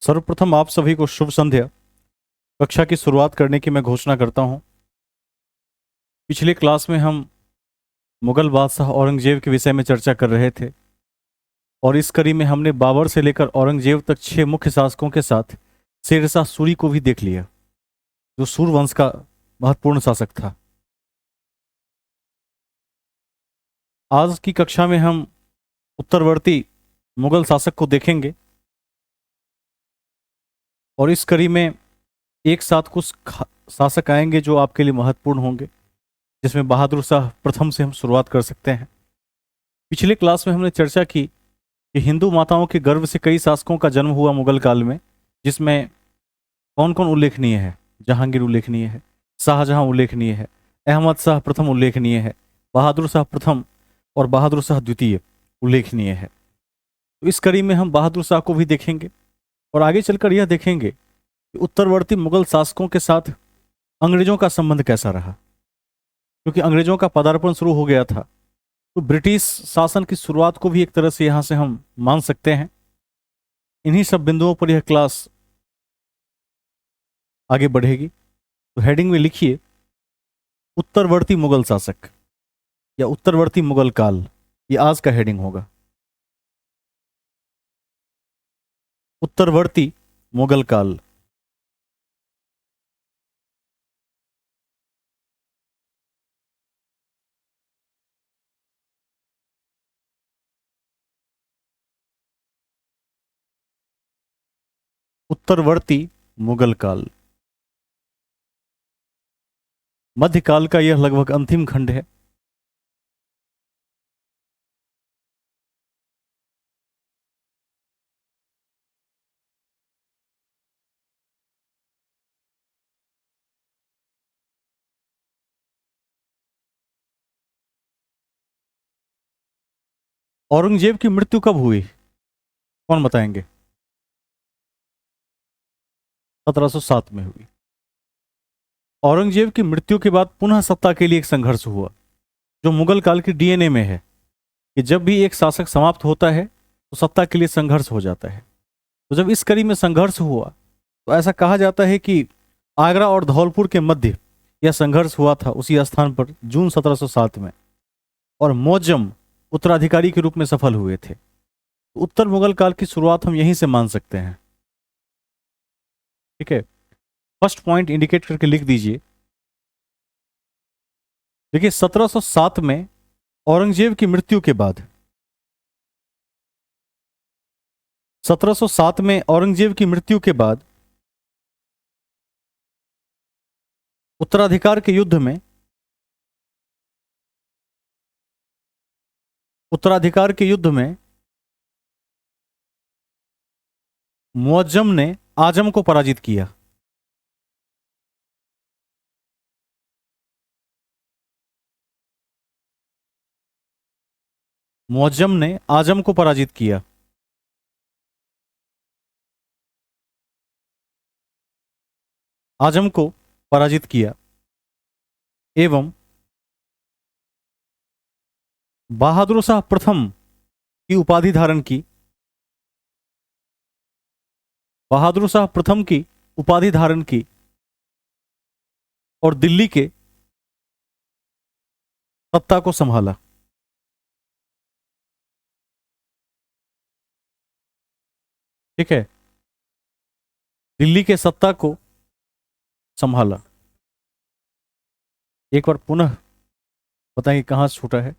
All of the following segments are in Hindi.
सर्वप्रथम आप सभी को शुभ संध्या। कक्षा की शुरुआत करने की मैं घोषणा करता हूं। पिछले क्लास में हम मुगल बादशाह औरंगजेब के विषय में चर्चा कर रहे थे और इस कड़ी में हमने बाबर से लेकर औरंगजेब तक 6 मुख्य शासकों के साथ शेरशाह सूरी को भी देख लिया, जो सूर वंश का महत्वपूर्ण शासक था। आज की कक्षा में हम उत्तरवर्ती मुगल शासक को देखेंगे और इस कड़ी में एक साथ कुछ शासक आएंगे जो आपके लिए महत्वपूर्ण होंगे, जिसमें बहादुर शाह प्रथम से हम शुरुआत कर सकते हैं। पिछले क्लास में हमने चर्चा की कि हिंदू माताओं के गर्भ से कई शासकों का जन्म हुआ मुगल काल में, जिसमें कौन कौन उल्लेखनीय है। जहांगीर उल्लेखनीय है, शाहजहां उल्लेखनीय है, अहमद शाह प्रथम उल्लेखनीय है, बहादुर शाह प्रथम और बहादुर शाह द्वितीय उल्लेखनीय है। तो इस कड़ी में हम बहादुर शाह को भी देखेंगे और आगे चलकर यह देखेंगे कि उत्तरवर्ती मुगल शासकों के साथ अंग्रेजों का संबंध कैसा रहा, क्योंकि अंग्रेजों का पदार्पण शुरू हो गया था। तो ब्रिटिश शासन की शुरुआत को भी एक तरह से यहां से हम मान सकते हैं। इन्हीं सब बिंदुओं पर यह क्लास आगे बढ़ेगी। तो हेडिंग में लिखिए उत्तरवर्ती मुगल शासक या उत्तरवर्ती मुगल काल। ये आज का हेडिंग होगा, उत्तरवर्ती मुगल काल। उत्तरवर्ती मुगल काल मध्यकाल का यह लगभग अंतिम खंड है। औरंगजेब की मृत्यु कब हुई, कौन बताएंगे? 1707 में हुई। औरंगजेब की मृत्यु के बाद पुनः सत्ता के लिए एक संघर्ष हुआ, जो मुगल काल की डीएनए में है कि जब भी एक शासक समाप्त होता है तो सत्ता के लिए संघर्ष हो जाता है। तो जब इस कड़ी में संघर्ष हुआ तो ऐसा कहा जाता है कि आगरा और धौलपुर के मध्य यह संघर्ष हुआ था, उसी स्थान पर जून 1707 में, और मौजम उत्तराधिकारी के रूप में सफल हुए थे। तो उत्तर मुगल काल की शुरुआत हम यहीं से मान सकते हैं। ठीक है, फर्स्ट पॉइंट इंडिकेट करके लिख दीजिए। देखिए 1707 में औरंगजेब की मृत्यु के बाद 1707 में औरंगजेब की मृत्यु के बाद उत्तराधिकार के युद्ध में मुअज्जम ने आजम को पराजित किया। मुअज्जम ने आजम को पराजित किया। आजम को पराजित किया एवं बहादुर शाह प्रथम की उपाधि धारण की। बहादुर शाह प्रथम की उपाधि धारण की और दिल्ली के सत्ता को संभाला। ठीक है, दिल्ली के सत्ता को संभाला। एक बार पुनः बताएंगे कहां से छूटा है।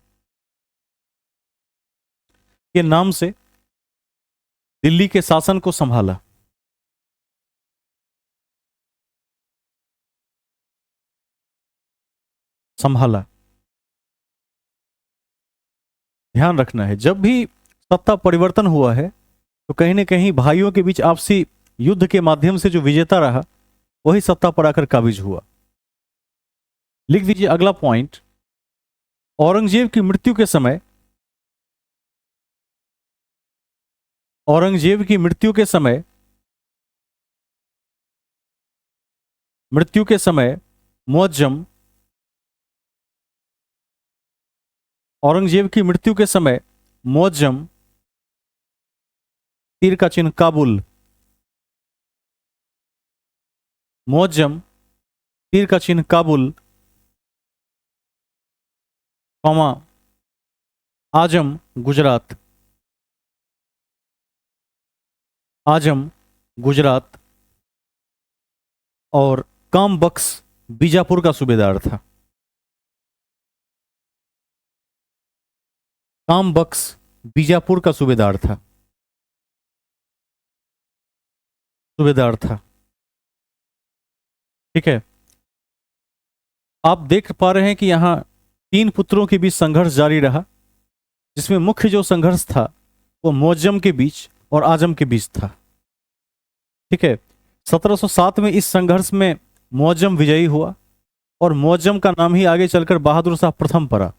के नाम से दिल्ली के शासन को संभाला। संभाला, ध्यान रखना है, जब भी सत्ता परिवर्तन हुआ है तो कहीं ना कहीं भाइयों के बीच आपसी युद्ध के माध्यम से जो विजेता रहा वही सत्ता पर आकर काबिज हुआ। लिख दीजिए अगला पॉइंट। औरंगजेब की मृत्यु के समय औरंगजेब की मृत्यु के समय मुअज्जम औरंगजेब की मृत्यु के समय मुअज्जम, तीर का चिन्ह, काबुल मुअज्जम, तीर का चिन्ह काबुल, कौमा, आजम गुजरात, आजम गुजरात, और काम बख्श बीजापुर का सूबेदार था। काम बख्श बीजापुर का सूबेदार था, सूबेदार था। ठीक है, आप देख पा रहे हैं कि यहां 3 पुत्रों के बीच संघर्ष जारी रहा, जिसमें मुख्य जो संघर्ष था वो मुअज्जम के बीच और आजम के बीच था। ठीक है, 1707 में इस संघर्ष में मुअज्जम विजयी हुआ और मुअज्जम का नाम ही आगे चलकर बहादुर शाह प्रथम पड़ा।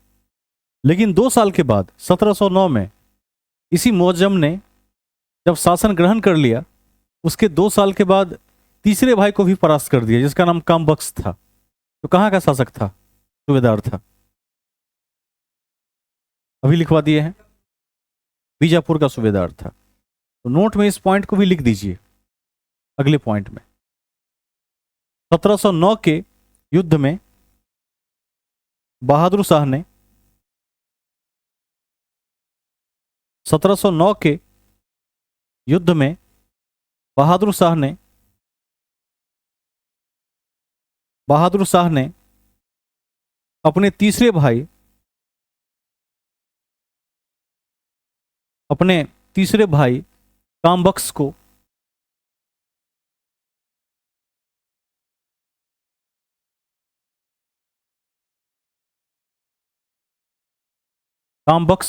लेकिन 2 साल के बाद 1709 में इसी मुअज्जम ने जब शासन ग्रहण कर लिया, उसके 2 साल के बाद तीसरे भाई को भी परास्त कर दिया, जिसका नाम काम बख्श था। तो कहाँ का शासक था? सूबेदार था। अभी लिखवा दिए हैं, बीजापुर का सूबेदार था। तो नोट में इस पॉइंट को भी लिख दीजिए अगले पॉइंट में। 1709 के युद्ध में बहादुर शाह ने 1709 के युद्ध में बहादुर शाह ने अपने तीसरे भाई काम बख्श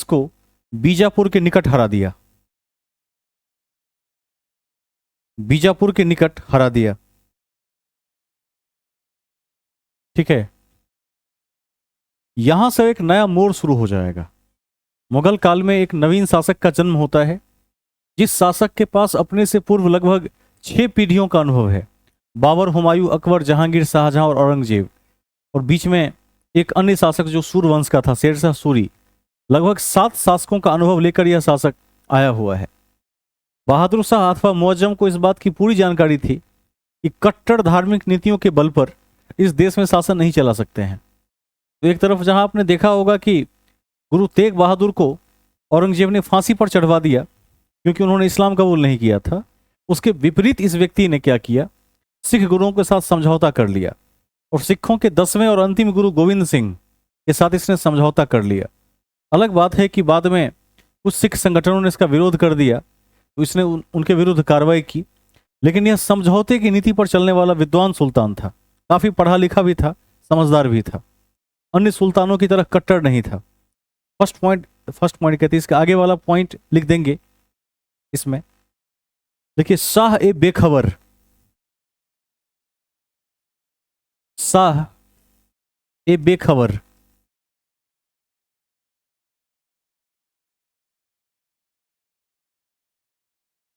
को बीजापुर के निकट हरा दिया, बीजापुर के निकट हरा दिया। ठीक है, यहां से एक नया मोड़ शुरू हो जाएगा। मुगल काल में एक नवीन शासक का जन्म होता है, जिस शासक के पास अपने से पूर्व लगभग 6 पीढ़ियों का अनुभव है। बाबर, हुमायूं, अकबर, जहांगीर, शाहजहां और औरंगजेब, और बीच में एक अन्य शासक जो सूर्यवंश का था, शेरशाह सूरी। लगभग 7 शासकों का अनुभव लेकर यह शासक आया हुआ है। बहादुर शाह अथवा मुअज्जम को इस बात की पूरी जानकारी थी कि कट्टर धार्मिक नीतियों के बल पर इस देश में शासन नहीं चला सकते हैं। तो एक तरफ जहां आपने देखा होगा कि गुरु तेग बहादुर को औरंगजेब ने फांसी पर चढ़वा दिया क्योंकि उन्होंने इस्लाम कबूल नहीं किया था, उसके विपरीत इस व्यक्ति ने क्या किया, सिख गुरुओं के साथ समझौता कर लिया और सिखों के 10वें और अंतिम गुरु गोविंद सिंह के साथ इसने समझौता कर लिया। अलग बात है कि बाद में कुछ सिख संगठनों ने इसका विरोध कर दिया, तो इसने उनके विरुद्ध कार्रवाई की। लेकिन यह समझौते की नीति पर चलने वाला विद्वान सुल्तान था, काफी पढ़ा लिखा भी था, समझदार भी था, अन्य सुल्तानों की तरह कट्टर नहीं था। फर्स्ट पॉइंट कहते हैं, इसके आगे वाला पॉइंट लिख देंगे इसमें। देखिए, शाह ए बेखबर, शाह ए बेखबर,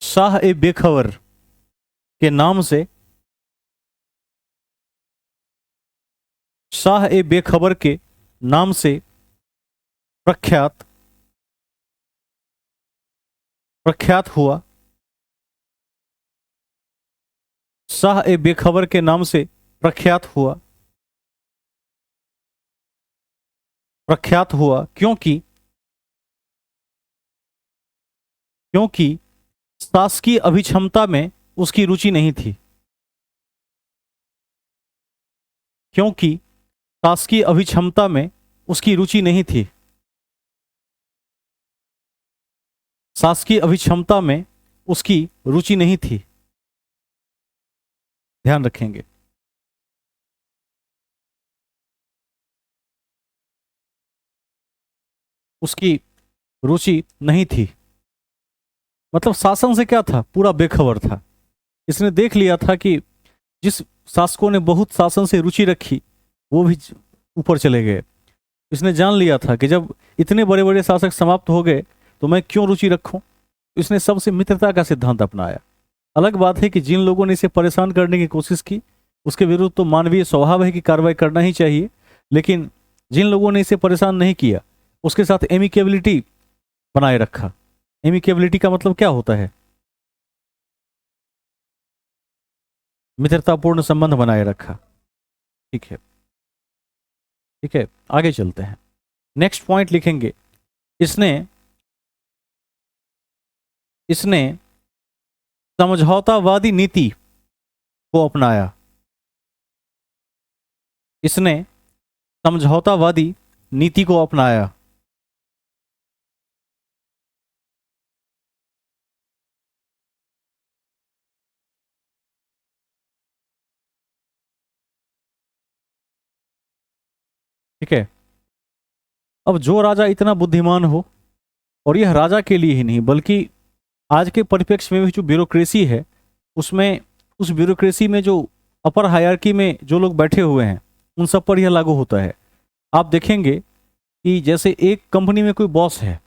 शाह ए बेखबर के नाम से, शाह ए बेखबर के नाम से प्रख्यात हुआ, शाह ए बेखबर के नाम से प्रख्यात हुआ क्योंकि शासकीय अभिक्षमता में उसकी रुचि नहीं थी, क्योंकि शासकीय अभिक्षमता में उसकी रुचि नहीं थी, शासकीय अभिक्षमता में उसकी रुचि नहीं थी। ध्यान रखेंगे। उसकी रुचि नहीं थी मतलब शासन से क्या था, पूरा बेखबर था। इसने देख लिया था कि जिस शासकों ने बहुत शासन से रुचि रखी वो भी ऊपर चले गए। इसने जान लिया था कि जब इतने बड़े बड़े शासक समाप्त हो गए तो मैं क्यों रुचि रखूं। इसने सबसे मित्रता का सिद्धांत अपनाया। अलग बात है कि जिन लोगों ने इसे परेशान करने की कोशिश की उसके विरुद्ध तो मानवीय स्वभाव है कि कार्रवाई करना ही चाहिए, लेकिन जिन लोगों ने इसे परेशान नहीं किया उसके साथ एमिकेबिलिटी बनाए रखा। एमिकेबिलिटी का मतलब क्या होता है? मित्रतापूर्ण संबंध बनाए रखा। ठीक है, ठीक है, आगे चलते हैं। नेक्स्ट पॉइंट लिखेंगे, इसने इसने समझौतावादी नीति को अपनाया। इसने समझौतावादी नीति को अपनाया। ठीक है, अब जो राजा इतना बुद्धिमान हो, और यह राजा के लिए ही नहीं बल्कि आज के परिप्रेक्ष्य में भी जो ब्यूरोक्रेसी है, उसमें, उस ब्यूरोक्रेसी में जो अपर हायरार्की में जो लोग बैठे हुए हैं, उन सब पर यह लागू होता है। आप देखेंगे कि जैसे एक कंपनी में कोई बॉस है,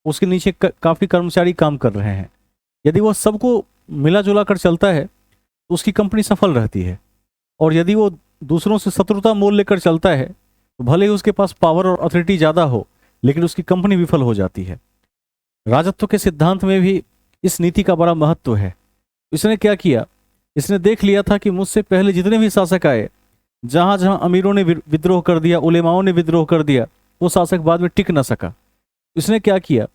उसके नीचे काफ़ी कर्मचारी काम कर रहे हैं। यदि वह सबको मिला जुला कर चलता है तो उसकी कंपनी सफल रहती है, और यदि वो दूसरों से शत्रुता मोल लेकर चलता है तो भले ही उसके पास पावर और अथॉरिटी ज़्यादा हो, लेकिन उसकी कंपनी विफल हो जाती है। राजत्व के सिद्धांत में भी इस नीति का बड़ा महत्व है। इसने क्या किया, इसने देख लिया था कि मुझसे पहले जितने भी शासक आए, जहां जहां अमीरों ने विद्रोह कर दिया, उलेमाओं ने विद्रोह कर दिया, वो शासक बाद में टिक ना सका। इसने क्या किया,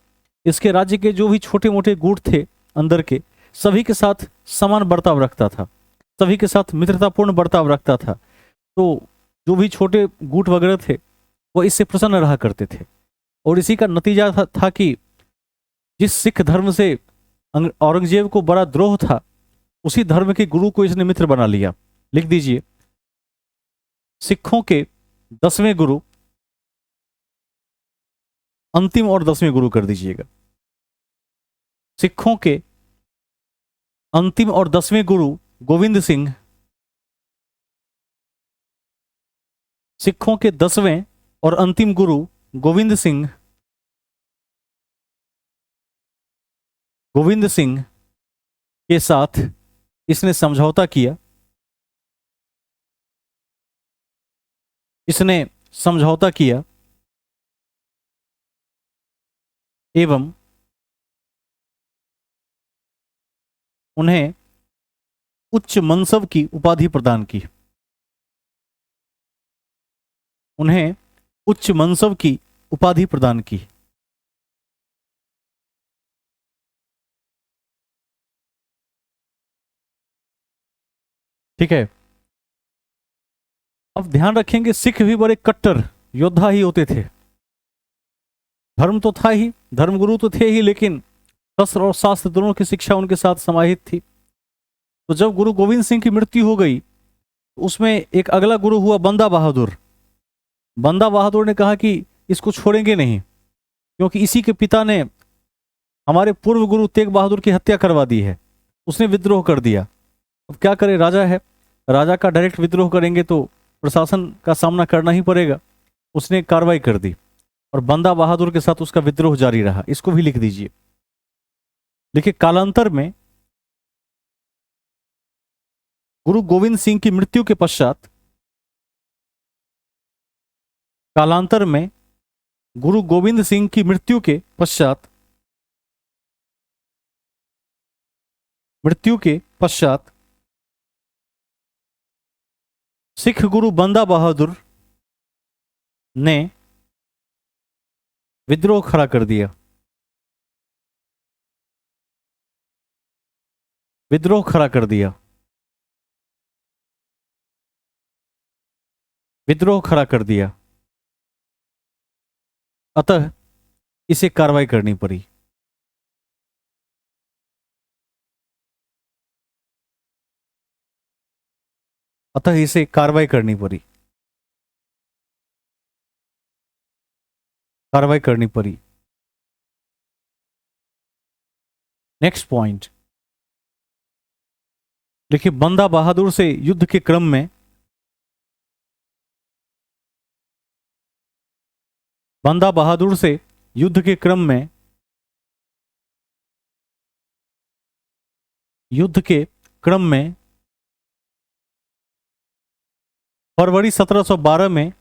इसके राज्य के जो भी छोटे मोटे गुट थे अंदर के, सभी के साथ समान बर्ताव रखता था, सभी के साथ मित्रतापूर्ण बर्ताव रखता था। तो जो भी छोटे गुट वगैरह थे वो इससे प्रसन्न रहा करते थे, और इसी का नतीजा था कि जिस सिख धर्म से औरंगजेब को बड़ा द्रोह था, उसी धर्म के गुरु को इसने मित्र बना लिया। लिख दीजिए, सिखों के 10वें गुरु, अंतिम और 10वें गुरु कर दीजिएगा। सिखों के अंतिम और 10वें गुरु गोविंद सिंह, सिखों के 10वें और अंतिम गुरु गोविंद सिंह, गोविंद सिंह के साथ इसने समझौता किया। इसने समझौता किया एवं उन्हें उच्च मनसब की उपाधि प्रदान की। उन्हें उच्च मनसब की उपाधि प्रदान की। ठीक है, अब ध्यान रखेंगे, सिख भी बड़े कट्टर योद्धा ही होते थे। धर्म तो था ही, धर्मगुरु तो थे ही, लेकिन शस्त्र और शास्त्र दोनों की शिक्षा उनके साथ समाहित थी। तो जब गुरु गोविंद सिंह की मृत्यु हो गई, तो उसमें एक अगला गुरु हुआ बंदा बहादुर। बंदा बहादुर ने कहा कि इसको छोड़ेंगे नहीं, क्योंकि इसी के पिता ने हमारे पूर्व गुरु तेग बहादुर की हत्या करवा दी है। उसने विद्रोह कर दिया। अब क्या करे, राजा है, राजा का डायरेक्ट विद्रोह करेंगे तो प्रशासन का सामना करना ही पड़ेगा। उसने कार्रवाई कर दी और बंदा बहादुर के साथ उसका विद्रोह जारी रहा। इसको भी लिख दीजिए। देखिए, कालांतर में गुरु गोविंद सिंह की मृत्यु के पश्चात, कालांतर में गुरु गोविंद सिंह की मृत्यु के पश्चात, मृत्यु के पश्चात सिख गुरु बंदा बहादुर ने विद्रोह खड़ा कर दिया। विद्रोह खड़ा कर दिया। विद्रोह खड़ा कर दिया। अतः इसे कार्रवाई करनी पड़ी। अतः इसे कार्रवाई करनी पड़ी। कार्रवाई करनी पड़ी। नेक्स्ट पॉइंट देखिए, बंदा बहादुर से युद्ध के क्रम में, बंदा बहादुर से युद्ध के क्रम में, युद्ध के क्रम में फरवरी 1712 में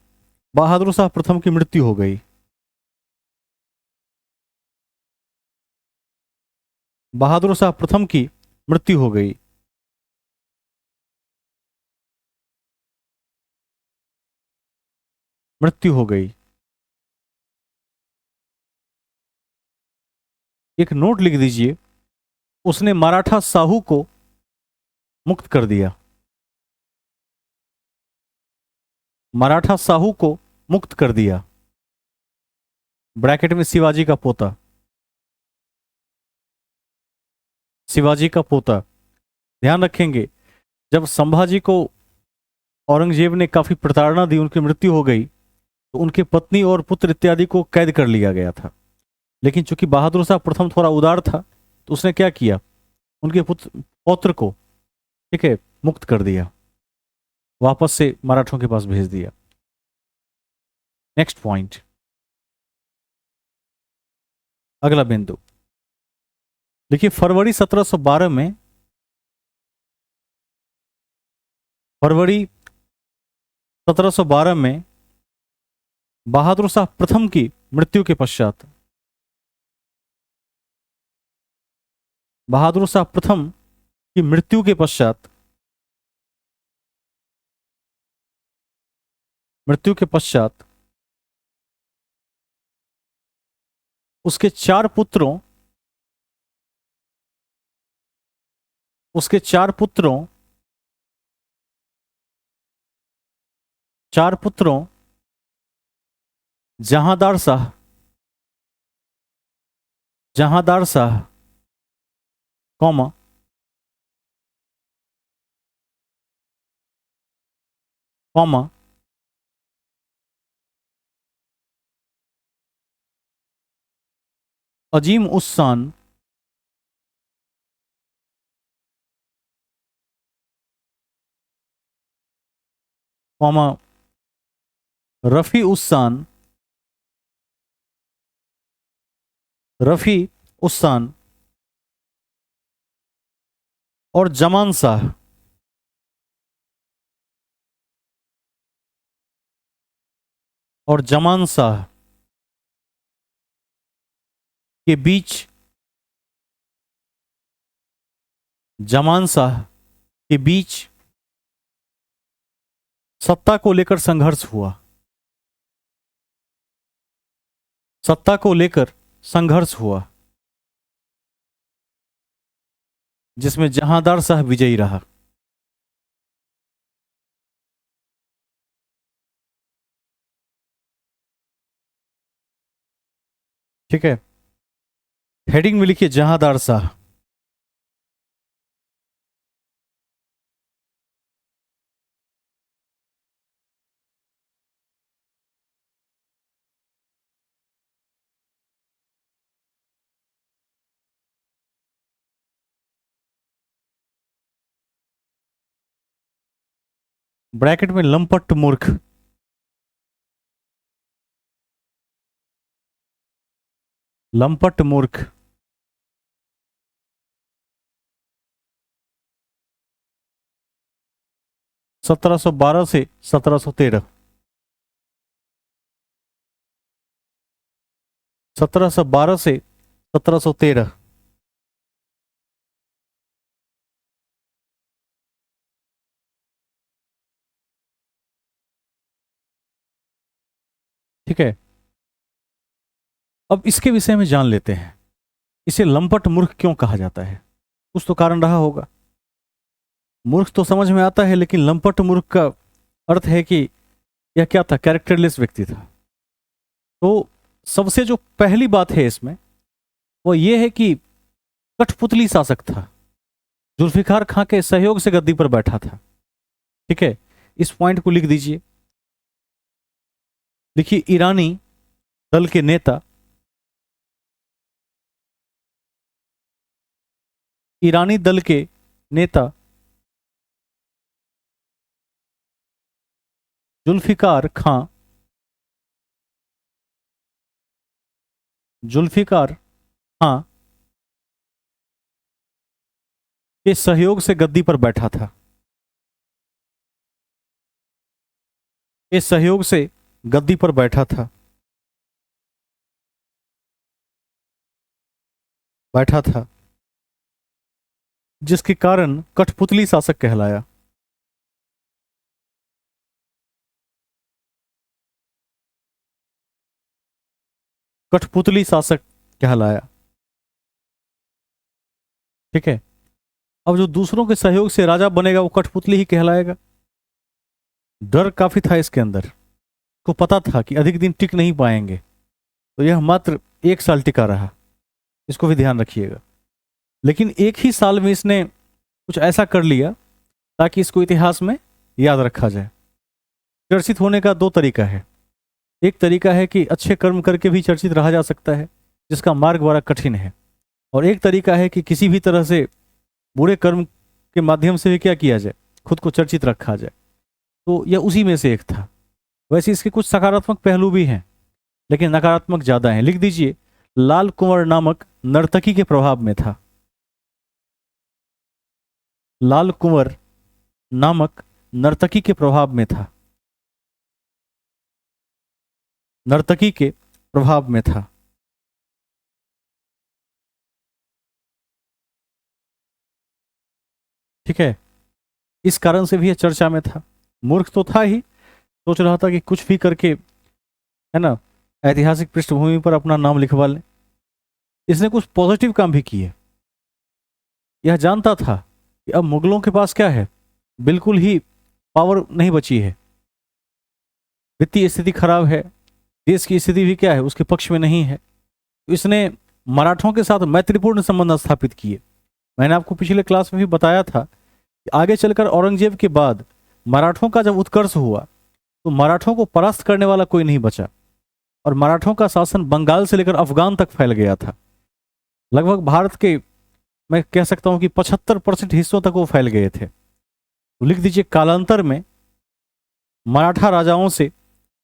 बहादुर शाह प्रथम की मृत्यु हो गई। बहादुर शाह प्रथम की मृत्यु हो गई। मृत्यु हो गई। एक नोट लिख दीजिए, उसने मराठा साहू को मुक्त कर दिया। मराठा साहू को मुक्त कर दिया। ब्रैकेट में शिवाजी का पोता। शिवाजी का पोता। ध्यान रखेंगे, जब संभाजी को औरंगजेब ने काफी प्रताड़ना दी, उनकी मृत्यु हो गई, तो उनके पत्नी और पुत्र इत्यादि को कैद कर लिया गया था। लेकिन चूंकि बहादुर शाह प्रथम थोड़ा उदार था, तो उसने क्या किया, उनके पुत्र पौत्र को, ठीक है, मुक्त कर दिया, वापस से मराठों के पास भेज दिया। नेक्स्ट पॉइंट, अगला बिंदु देखिए, फरवरी 1712 में, फरवरी 1712 में बहादुर शाह प्रथम की मृत्यु के पश्चात, बहादुर शाह प्रथम की मृत्यु के पश्चात, मृत्यु के पश्चात उसके चार पुत्रों, उसके चार पुत्रों, चार पुत्रों जहांदार शाह, जहांदार शाह, कौमा, कौमा, अजीम उस्सान, कौमा, रफी उस्सान, रफी उस्सान और जमान शाह, और जमान शाह के बीच, जमान शाह के बीच सत्ता को लेकर संघर्ष हुआ। सत्ता को लेकर संघर्ष हुआ, जिसमें जहांदार शाह विजयी रहा। ठीक है, हेडिंग में लिखिए जहांदार शाह। ब्रैकेट में लंपट मूर्ख, लंपट मूर्ख, 1712 से 1713, 1712 से 1713। ठीक है, अब इसके विषय में जान लेते हैं, इसे लंपट मूर्ख क्यों कहा जाता है। कुछ तो कारण रहा होगा। मूर्ख तो समझ में आता है, लेकिन लंपट मूर्ख का अर्थ है कि यह क्या था, कैरेक्टरलेस व्यक्ति था। तो सबसे जो पहली बात है इसमें, वो ये है कि कठपुतली शासक था, जुल्फिकार खां के सहयोग से गद्दी पर बैठा था। ठीक है, इस पॉइंट को लिख दीजिए। देखिए, ईरानी दल के नेता, ईरानी दल के नेता जुल्फिकार खां, जुल्फिकार खां के सहयोग से गद्दी पर बैठा था, के सहयोग से गद्दी पर बैठा था, बैठा था, जिसके कारण कठपुतली शासक कहलाया। कठपुतली शासक कहलाया। ठीक है। अब जो दूसरों के सहयोग से राजा बनेगा वो कठपुतली ही कहलाएगा। डर काफी था इसके अंदर, को पता था कि अधिक दिन टिक नहीं पाएंगे, तो यह मात्र 1 साल टिका रहा। इसको भी ध्यान रखिएगा। लेकिन एक ही साल में इसने कुछ ऐसा कर लिया ताकि इसको इतिहास में याद रखा जाए। चर्चित होने का 2 तरीका है। एक तरीका है कि अच्छे कर्म करके भी चर्चित रहा जा सकता है, जिसका मार्ग बड़ा कठिन है। और एक तरीका है कि किसी भी तरह से बुरे कर्म के माध्यम से भी क्या किया जाए, खुद को चर्चित रखा जाए। तो यह उसी में से एक था। वैसे इसके कुछ सकारात्मक पहलू भी हैं, लेकिन नकारात्मक ज्यादा हैं। लिख दीजिए, लाल कुंवर नामक नर्तकी के प्रभाव में था। लाल कुंवर नामक नर्तकी के प्रभाव में था। नर्तकी के प्रभाव में था। ठीक है। इस कारण से भी यह चर्चा में था। मूर्ख तो था ही, सोच रहा था कि कुछ भी करके, है ना, ऐतिहासिक पृष्ठभूमि पर अपना नाम लिखवा ले। इसने कुछ पॉजिटिव काम भी किए। यह जानता था कि अब मुगलों के पास क्या है, बिल्कुल ही पावर नहीं बची है। वित्तीय स्थिति खराब है, देश की स्थिति भी क्या है, उसके पक्ष में नहीं है। तो इसने मराठों के साथ मैत्रीपूर्ण संबंध स्थापित किए। मैंने आपको पिछले क्लास में भी बताया था कि आगे चलकर औरंगजेब के बाद मराठों का जब उत्कर्ष हुआ तो मराठों को परास्त करने वाला कोई नहीं बचा, और मराठों का शासन बंगाल से लेकर अफगान तक फैल गया था। लगभग भारत के, मैं कह सकता हूं कि 75% हिस्सों तक वो फैल गए थे। तो लिख दीजिए, कालांतर में मराठा राजाओं से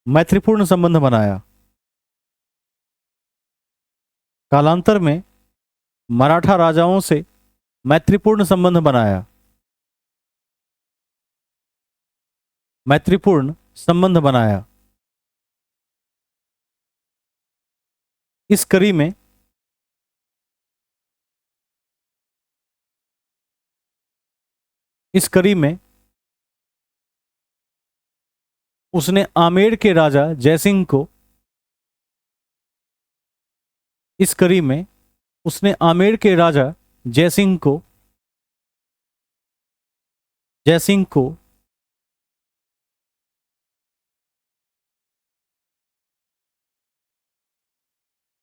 मैत्रीपूर्ण संबंध बनाया। कालांतर में मराठा राजाओं से मैत्रीपूर्ण संबंध बनाया। मैत्रीपूर्ण संबंध बनाया। इस कड़ी में इस कड़ी में उसने आमेर के राजा जयसिंह को इस कड़ी में उसने आमेर के राजा जयसिंह को जयसिंह को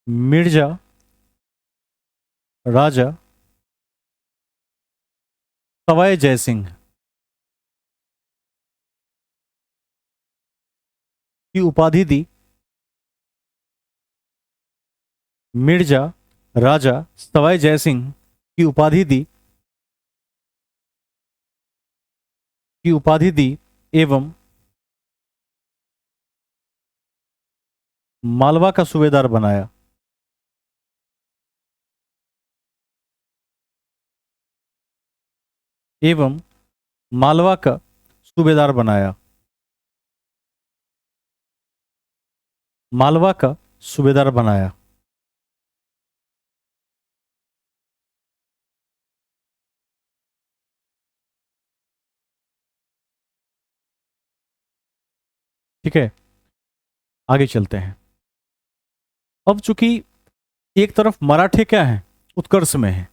मिर्जा राजा सवाई जयसिंह की उपाधि दी। मिर्जा राजा सवाई जयसिंह की उपाधि दी एवं मालवा का सूबेदार बनाया। एवं मालवा का सूबेदार बनाया। मालवा का सूबेदार बनाया। ठीक है, आगे चलते हैं। अब चूंकि एक तरफ मराठे क्या हैं, उत्कर्ष में हैं,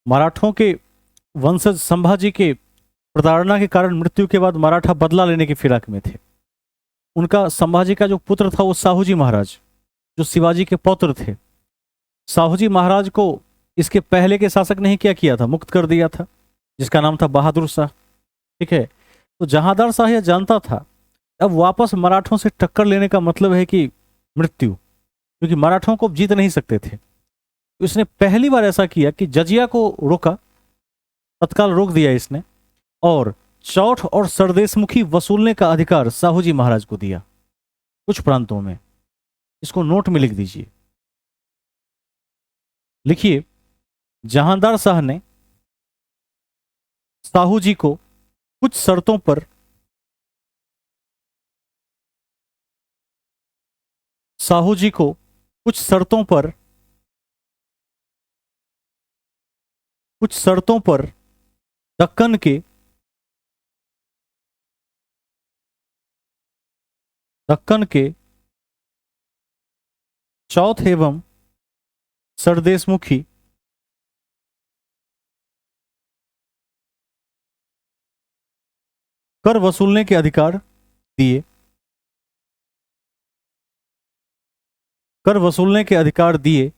मराठों के वंशज संभाजी के प्रताड़ना के कारण मृत्यु के बाद मराठा बदला लेने की फिराक में थे। उनका संभाजी का जो पुत्र था वो साहूजी महाराज, जो शिवाजी के पौत्र थे। साहूजी महाराज को इसके पहले के शासक ने क्या किया था, मुक्त कर दिया था, जिसका नाम था बहादुर शाह। ठीक है। तो जहांदार शाह यह जानता था अब वापस मराठों से टक्कर लेने का मतलब है कि मृत्यु, क्योंकि मराठों को जीत नहीं सकते थे। तो इसने पहली बार ऐसा किया कि जजिया को रोका, तत्काल रोक दिया इसने, और चौठ और सरदेशमुखी वसूलने का अधिकार साहूजी महाराज को दिया कुछ प्रांतों में। इसको नोट में लिख दीजिए। लिखिए, जहांदार शाह ने साहू जी को कुछ शर्तों पर साहू जी को कुछ शर्तों पर दक्कन के दक्कन के चौथ एवं सरदेशमुखी कर वसूलने के अधिकार दिए। कर वसूलने के अधिकार दिए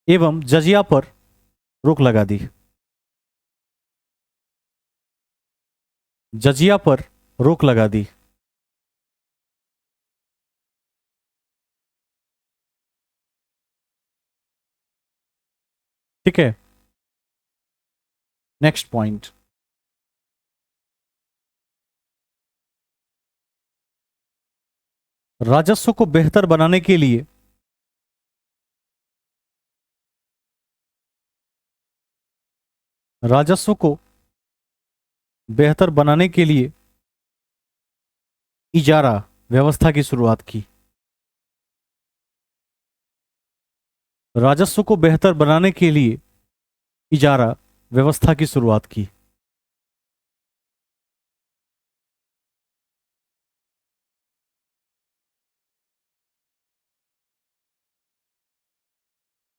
एवं जजिया पर रोक लगा दी। जजिया पर रोक लगा दी। ठीक है, नेक्स्ट पॉइंट। राजस्व को बेहतर बनाने के लिए राजस्व को बेहतर बनाने के लिए इजारा व्यवस्था की शुरुआत की। राजस्व को बेहतर बनाने के लिए इजारा व्यवस्था की शुरुआत की।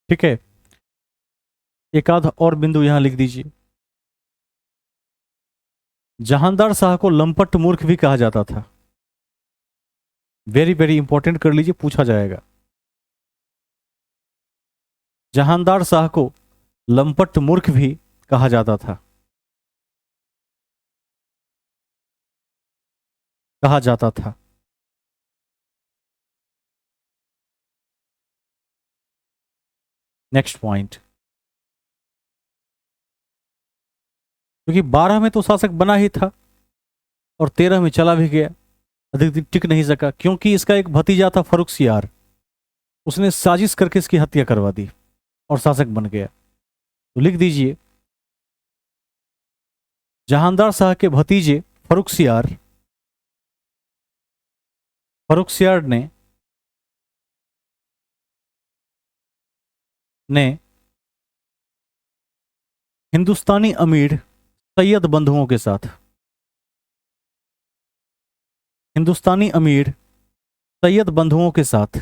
ठीक है, एक आध और बिंदु यहां लिख दीजिए। जहांदार शाह को लंपट मूर्ख भी कहा जाता था। वेरी वेरी इंपॉर्टेंट कर लीजिए, पूछा जाएगा। जहांदार शाह को लंपट मूर्ख भी कहा जाता था। कहा जाता था। Next point. क्योंकि 12 में तो शासक बना ही था और 13 में चला भी गया, अधिक दिन टिक नहीं सका, क्योंकि इसका एक भतीजा था फर्रुखसियार। उसने साजिश करके इसकी हत्या करवा दी और शासक बन गया। तो लिख दीजिए, जहांदार शाह के भतीजे फर्रुखसियार फर्रुखसियार ने हिंदुस्तानी अमीर सैयद बंधुओं के साथ हिंदुस्तानी अमीर सैयद बंधुओं के साथ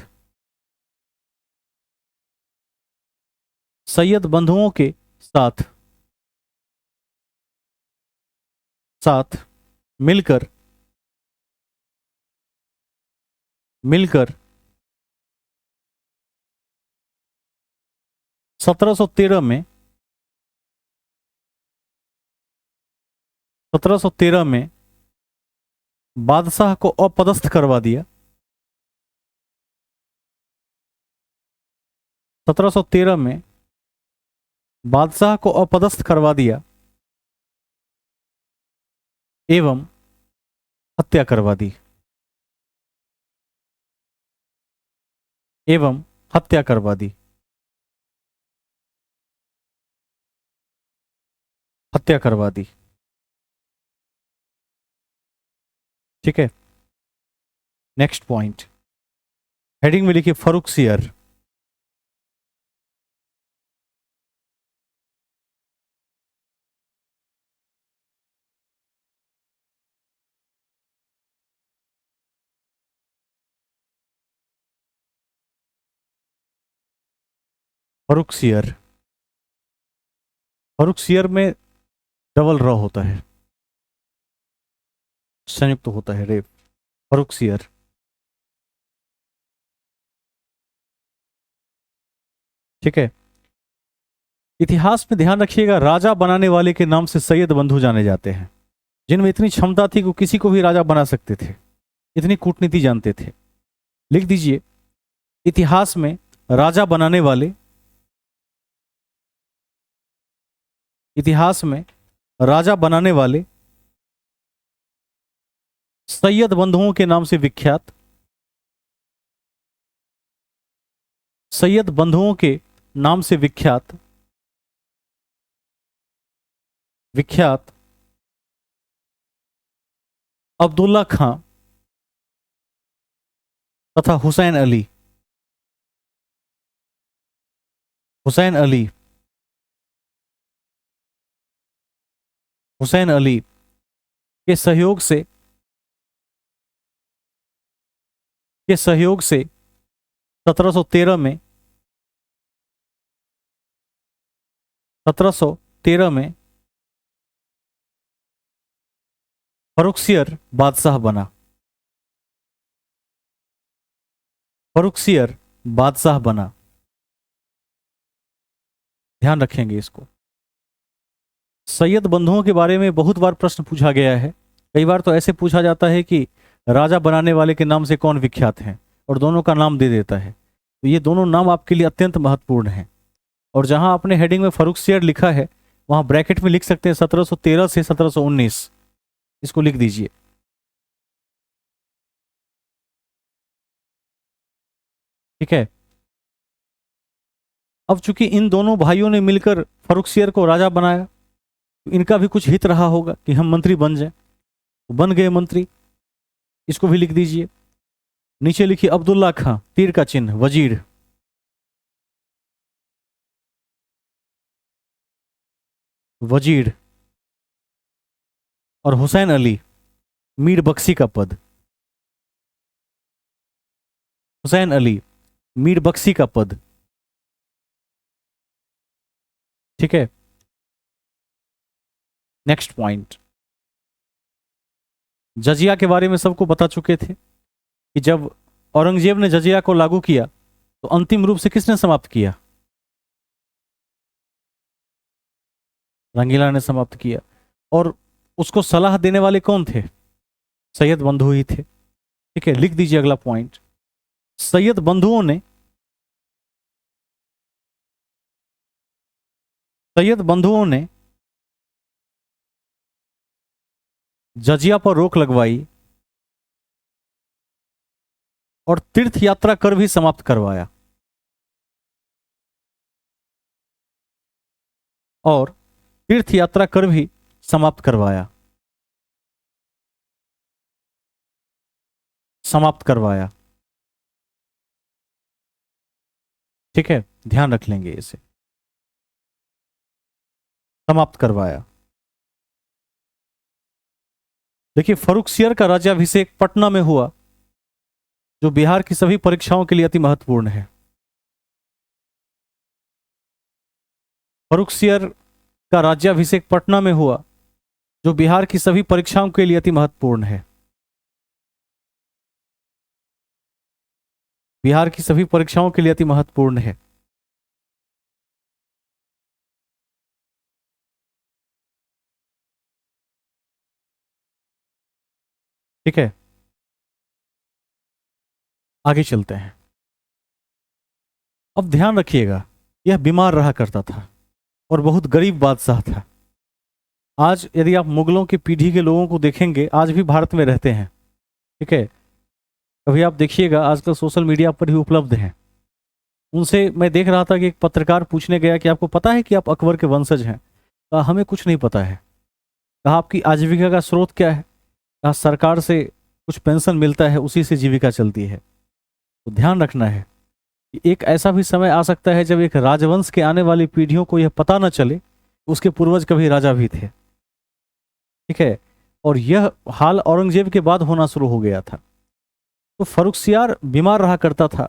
सैयद बंधुओं के साथ साथ मिलकर मिलकर 1713 में 1713 में बादशाह को अपदस्थ करवा दिया। 1713 में बादशाह को अपदस्थ करवा दिया एवं हत्या करवा दी। एवं हत्या करवा दी। हत्या करवा दी। ठीक है, नेक्स्ट पॉइंट। हेडिंग में लिखिए फर्रुखसियर। फर्रुखसियर। फर्रुखसियर में डबल र होता है, संयुक्त होता है, रेप। फर्रुखसियर। ठीक है, इतिहास में ध्यान रखिएगा, राजा बनाने वाले के नाम से सैयद बंधु जाने जाते हैं, जिनमें इतनी क्षमता थी कि किसी को भी राजा बना सकते थे, इतनी कूटनीति जानते थे। लिख दीजिए, इतिहास में राजा बनाने वाले इतिहास में राजा बनाने वाले सैयद बंधुओं के नाम से विख्यात सैयद बंधुओं के नाम से विख्यात विख्यात अब्दुल्ला खां तथा हुसैन अली हुसैन अली हुसैन अली के सहयोग से के सहयोग से 1713 में 1713 में फरुखसियर बादशाह बना। फरुखसियर बादशाह बना, ध्यान रखेंगे इसको। सैयद बंधुओं के बारे में बहुत बार प्रश्न पूछा गया है। कई बार तो ऐसे पूछा जाता है कि राजा बनाने वाले के नाम से कौन विख्यात है, और दोनों का नाम दे देता है। तो ये दोनों नाम आपके लिए अत्यंत महत्वपूर्ण हैं। और जहां आपने हेडिंग में फरुखसियर लिखा है, वहां ब्रैकेट में लिख सकते हैं 1713 से 1719, इसको लिख दीजिए। ठीक है। अब चूंकि इन दोनों भाइयों ने मिलकर फरुखसियर को राजा बनाया, तो इनका भी कुछ हित रहा होगा कि हम मंत्री बन जाएं, तो बन गए मंत्री। इसको भी लिख दीजिए। नीचे लिखिए अब्दुल्ला खां, तीर का चिन्ह, वजीर। वजीर। और हुसैन अली, मीर बख्शी का पद। हुसैन अली, मीर बख्शी का पद। ठीक है। नेक्स्ट पॉइंट, जजिया के बारे में सबको बता चुके थे कि जब औरंगजेब ने जजिया को लागू किया तो अंतिम रूप से किसने समाप्त किया? रंगीला ने समाप्त किया। और उसको सलाह देने वाले कौन थे? सैयद बंधु ही थे। ठीक है, लिख दीजिए अगला पॉइंट। सैयद बंधुओं ने सैयद बंधुओं ने जजिया पर रोक लगवाई और तीर्थ यात्रा कर भी समाप्त करवाया। और तीर्थ यात्रा कर भी समाप्त करवाया। समाप्त करवाया। ठीक है, ध्यान रख लेंगे इसे। समाप्त करवाया। देखिए, फरुखसियर का राज्याभिषेक पटना में हुआ, जो बिहार की सभी परीक्षाओं के लिए अति महत्वपूर्ण है। फरुखसियर का राज्याभिषेक पटना में हुआ, जो बिहार की सभी परीक्षाओं के लिए अति महत्वपूर्ण है। बिहार की सभी परीक्षाओं के लिए अति महत्वपूर्ण है। ठीक है, आगे चलते हैं। अब ध्यान रखिएगा, यह बीमार रहा करता था और बहुत गरीब बादशाह था। आज यदि आप मुगलों की पीढ़ी के लोगों को देखेंगे, आज भी भारत में रहते हैं। ठीक है, कभी आप देखिएगा, आजकल सोशल मीडिया पर भी उपलब्ध हैं। उनसे मैं देख रहा था कि एक पत्रकार पूछने गया कि आपको पता है कि आप अकबर के वंशज हैं? कहा हमें कुछ नहीं पता है। कहा आपकी आजीविका का स्रोत क्या है? कहा सरकार से कुछ पेंशन मिलता है, उसी से जीविका चलती है। तो ध्यान रखना है कि एक ऐसा भी समय आ सकता है जब एक राजवंश के आने वाली पीढ़ियों को यह पता न चले उसके पूर्वज कभी राजा भी थे। ठीक है, और यह हाल औरंगजेब के बाद होना शुरू हो गया था। तो फरुखसियार बीमार रहा करता था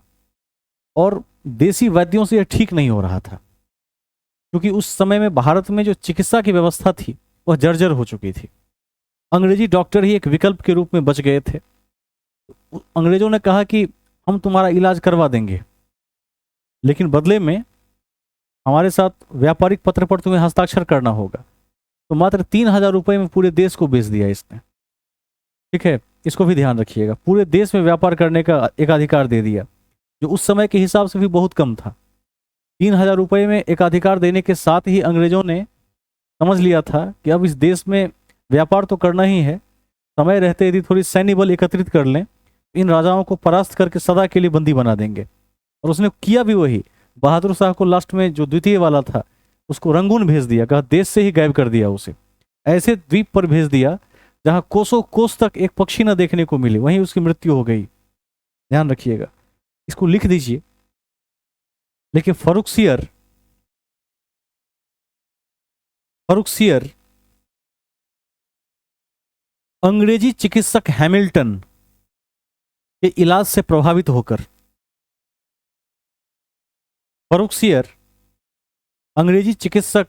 और देसी वैद्यों से यह ठीक नहीं हो रहा था, क्योंकि उस समय में भारत में जो चिकित्सा की व्यवस्था थी वह जर्जर हो चुकी थी। अंग्रेजी डॉक्टर ही एक विकल्प के रूप में बच गए थे। अंग्रेजों ने कहा कि हम तुम्हारा इलाज करवा देंगे, लेकिन बदले में हमारे साथ व्यापारिक पत्र पर तुम्हें हस्ताक्षर करना होगा। तो मात्र 3,000 रुपए में पूरे देश को बेच दिया इसने। ठीक है, इसको भी ध्यान रखिएगा। पूरे देश में व्यापार करने का एकाधिकार दे दिया, जो उस समय के हिसाब से भी बहुत कम था। 3,000 रुपए में एकाधिकार देने के साथ ही अंग्रेजों ने समझ लिया था कि अब इस देश में व्यापार तो करना ही है, समय रहते यदि थोड़ी सैन्य बल एकत्रित कर लें, इन राजाओं को परास्त करके सदा के लिए बंदी बना देंगे। और उसने किया भी वही। बहादुर शाह को लास्ट में जो द्वितीय वाला था उसको रंगून भेज दिया, कहा देश से ही गायब कर दिया उसे। ऐसे द्वीप पर भेज दिया जहां कोसों कोस तक एक पक्षी न देखने को मिले, वहीं उसकी मृत्यु हो गई। ध्यान रखिएगा, इसको लिख दीजिए। लेकिन फरुखसियर फरुखसियर अंग्रेजी चिकित्सक हैमिल्टन के इलाज से प्रभावित होकर। फरुखसियर अंग्रेजी चिकित्सक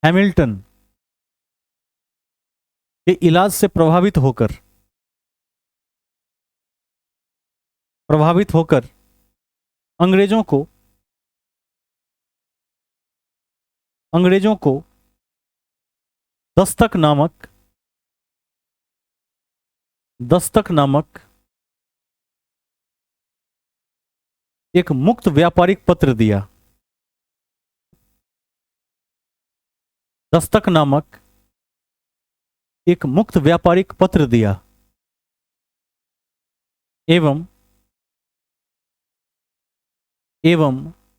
हैमिल्टन के इलाज से प्रभावित होकर अंग्रेजों को दस्तक नामक एक मुक्त व्यापारिक पत्र दिया। दस्तक नामक एक मुक्त व्यापारिक पत्र दिया एवं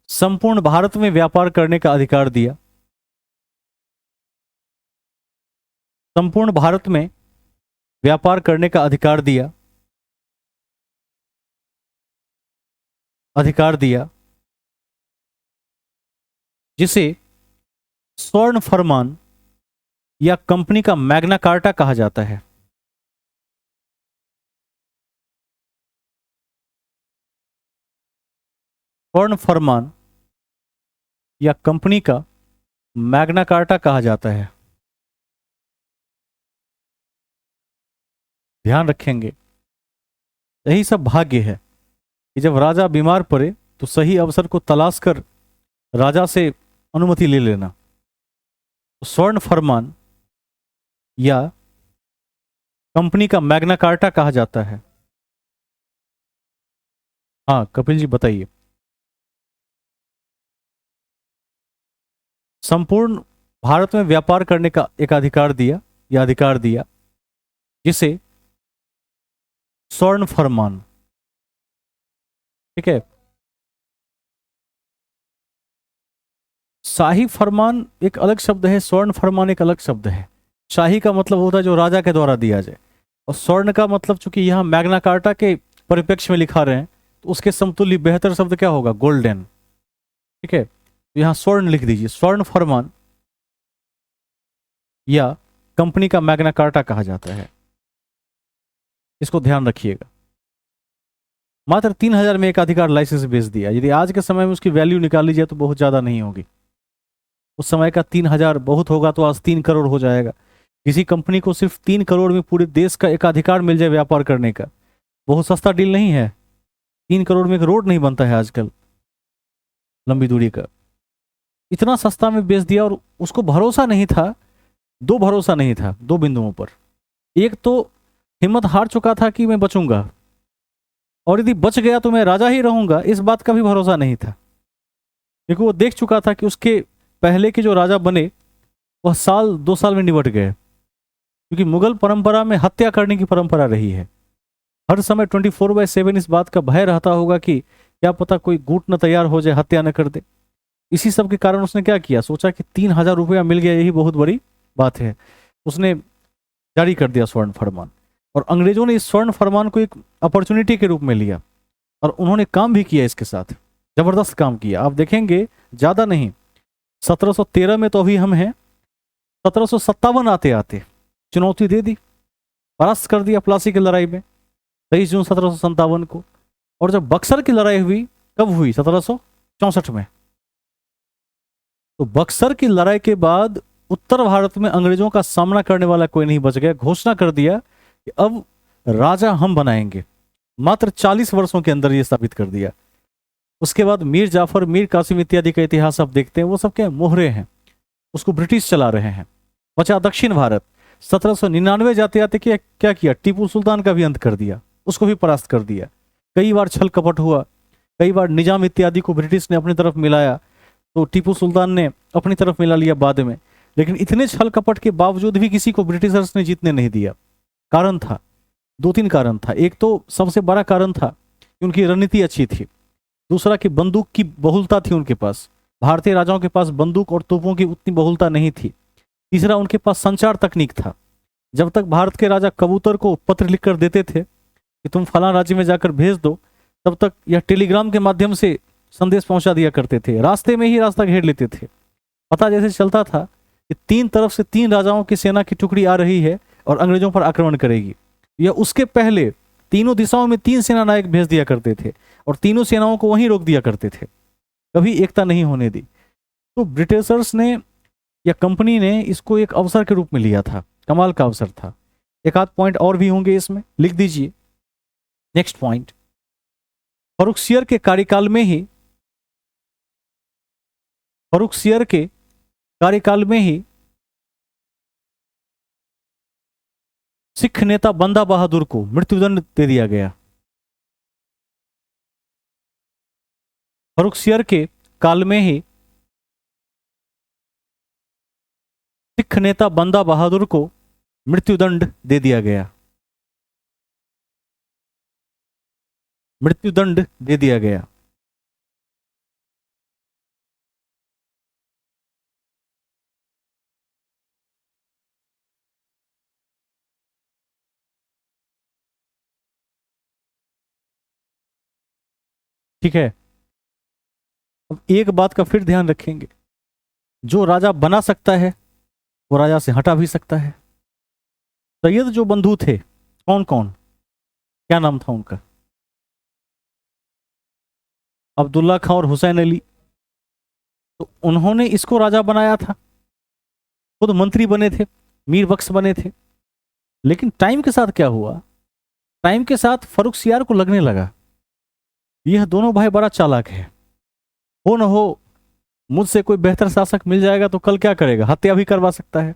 संपूर्ण भारत में व्यापार करने का अधिकार दिया। संपूर्ण भारत में व्यापार करने का अधिकार दिया जिसे स्वर्ण फरमान या कंपनी का मैग्ना कार्टा कहा जाता है। स्वर्ण फरमान या कंपनी का मैग्ना कार्टा कहा जाता है। ध्यान रखेंगे, यही सब भाग्य है कि जब राजा बीमार पड़े तो सही अवसर को तलाश कर राजा से अनुमति ले लेना। तो स्वर्ण फरमान या कंपनी का मैग्ना कार्टा कहा जाता है। हाँ कपिल जी बताइए। संपूर्ण भारत में व्यापार करने का एक अधिकार दिया जिसे स्वर्ण फरमान, ठीक है। शाही फरमान एक अलग शब्द है, स्वर्ण फरमान एक अलग शब्द है। शाही का मतलब होता है जो राजा के द्वारा दिया जाए, और स्वर्ण का मतलब चूंकि यहां मैग्ना कार्टा के परिप्रेक्ष्य में लिखा रहे हैं तो उसके समतुल्य बेहतर शब्द क्या होगा? गोल्डन, ठीक है। तो यहां स्वर्ण लिख दीजिए। स्वर्ण फरमान या कंपनी का मैग्ना कार्टा कहा जाता है, इसको ध्यान रखिएगा। मात्र 3000 में एक अधिकार लाइसेंस बेच दिया। यदि आज के समय में उसकी वैल्यू निकाल लीजिए तो बहुत ज्यादा नहीं होगी। उस समय का 3000 बहुत होगा तो आज 3 करोड़ हो जाएगा। किसी कंपनी को सिर्फ 3 करोड़ में पूरे देश का एक अधिकार मिल जाए व्यापार करने का, बहुत सस्ता डील नहीं है। 3 करोड़ में एक रोड नहीं बनता है आजकल लंबी दूरी का। इतना सस्ता में बेच दिया, और उसको भरोसा नहीं था, भरोसा नहीं था दो बिंदुओं पर। एक तो हिम्मत हार चुका था कि मैं बचूंगा, और यदि बच गया तो मैं राजा ही रहूंगा, इस बात का भी भरोसा नहीं था। क्योंकि वो देख चुका था कि उसके पहले के जो राजा बने वह 2 साल में निपट गए। क्योंकि मुगल परंपरा में हत्या करने की परंपरा रही है। हर समय 24/7 इस बात का भय रहता होगा कि क्या पता कोई गुट न तैयार हो जाए, हत्या न कर दे। इसी सब के कारण उसने क्या किया, सोचा कि 3000 रुपया मिल गया, यही बहुत बड़ी बात है। उसने जारी कर दिया स्वर्ण फरमान, और अंग्रेजों ने इस स्वर्ण फरमान को एक अपॉर्चुनिटी के रूप में लिया, और उन्होंने काम भी किया इसके साथ, जबरदस्त काम किया। आप देखेंगे ज्यादा नहीं, 1713 में तो अभी हम हैं, 1757 आते आते चुनौती दे दी, परास्त कर दिया प्लासी की लड़ाई में 23 जून 1757 को। और जब बक्सर की लड़ाई हुई, कब हुई? 1764 में। तो बक्सर की लड़ाई के बाद उत्तर भारत में अंग्रेजों का सामना करने वाला कोई नहीं बच गया। घोषणा कर दिया कि अब राजा हम बनाएंगे। मात्र 40 वर्षों के अंदर यह साबित कर दिया। उसके बाद मीर जाफर, मीर कासिम इत्यादि का इतिहास आप देखते हैं, वो सब क्या मोहरे हैं, उसको ब्रिटिश चला रहे हैं। बचा दक्षिण भारत। 1799 जाते जाते क्या किया, टीपू सुल्तान का भी अंत कर दिया, उसको भी परास्त कर दिया। कई बार छल कपट हुआ, कई बार निजाम इत्यादि को ब्रिटिश ने अपनी तरफ मिलाया, तो टीपू सुल्तान ने अपनी तरफ मिला लिया बाद में। लेकिन इतने छल कपट के बावजूद भी किसी को ब्रिटिशर्स ने जीतने नहीं दिया। कारण था, 2-3 कारण था। एक तो सबसे बड़ा कारण था कि उनकी रणनीति अच्छी थी। दूसरा कि बंदूक की बहुलता थी उनके पास। भारतीय राजाओं के पास बंदूक और तोपों की उतनी बहुलता नहीं थी। तीसरा, उनके पास संचार तकनीक था। जब तक भारत के राजा कबूतर को पत्र लिखकर देते थे कि तुम फलां राज्य में जाकर भेज दो, तब तक यह टेलीग्राम के माध्यम से संदेश पहुंचा दिया करते थे। रास्ते में ही रास्ता घेर लेते थे। पता जैसे चलता था कि 3 तरफ से 3 राजाओं की सेना की टुकड़ी आ रही है और अंग्रेजों पर आक्रमण करेगी। यह उसके पहले तीनों दिशाओं में 3 सेना नायक भेज दिया करते थे और तीनों सेनाओं को वहीं रोक दिया करते थे, कभी एकता नहीं होने दी। तो ब्रिटिशर्स ने या कंपनी ने इसको एक अवसर के रूप में लिया था, कमाल का अवसर था। एक आध पॉइंट और भी होंगे इसमें, लिख दीजिए। नेक्स्ट पॉइंट, फर्रुखसियर के कार्यकाल में ही सिख नेता बंदा बहादुर को मृत्युदंड दे दिया गया। फर्रुखसियर के काल में ही सिख नेता बंदा बहादुर को मृत्युदंड दे दिया गया। मृत्युदंड दे दिया गया। ठीक है। अब एक बात का फिर ध्यान रखेंगे, जो राजा बना सकता है वो राजा से हटा भी सकता है। सैयद जो बंधु थे, कौन कौन, क्या नाम था उनका? अब्दुल्ला खां और हुसैन अली। तो उन्होंने इसको राजा बनाया था, खुद मंत्री बने थे, मीर बख्श बने थे। लेकिन टाइम के साथ क्या हुआ, टाइम के साथ फर्रुखसियार को लगने लगा यह दोनों भाई बड़ा चालाक है, हो न हो मुझसे कोई बेहतर शासक मिल जाएगा तो कल क्या करेगा, हत्या भी करवा सकता है।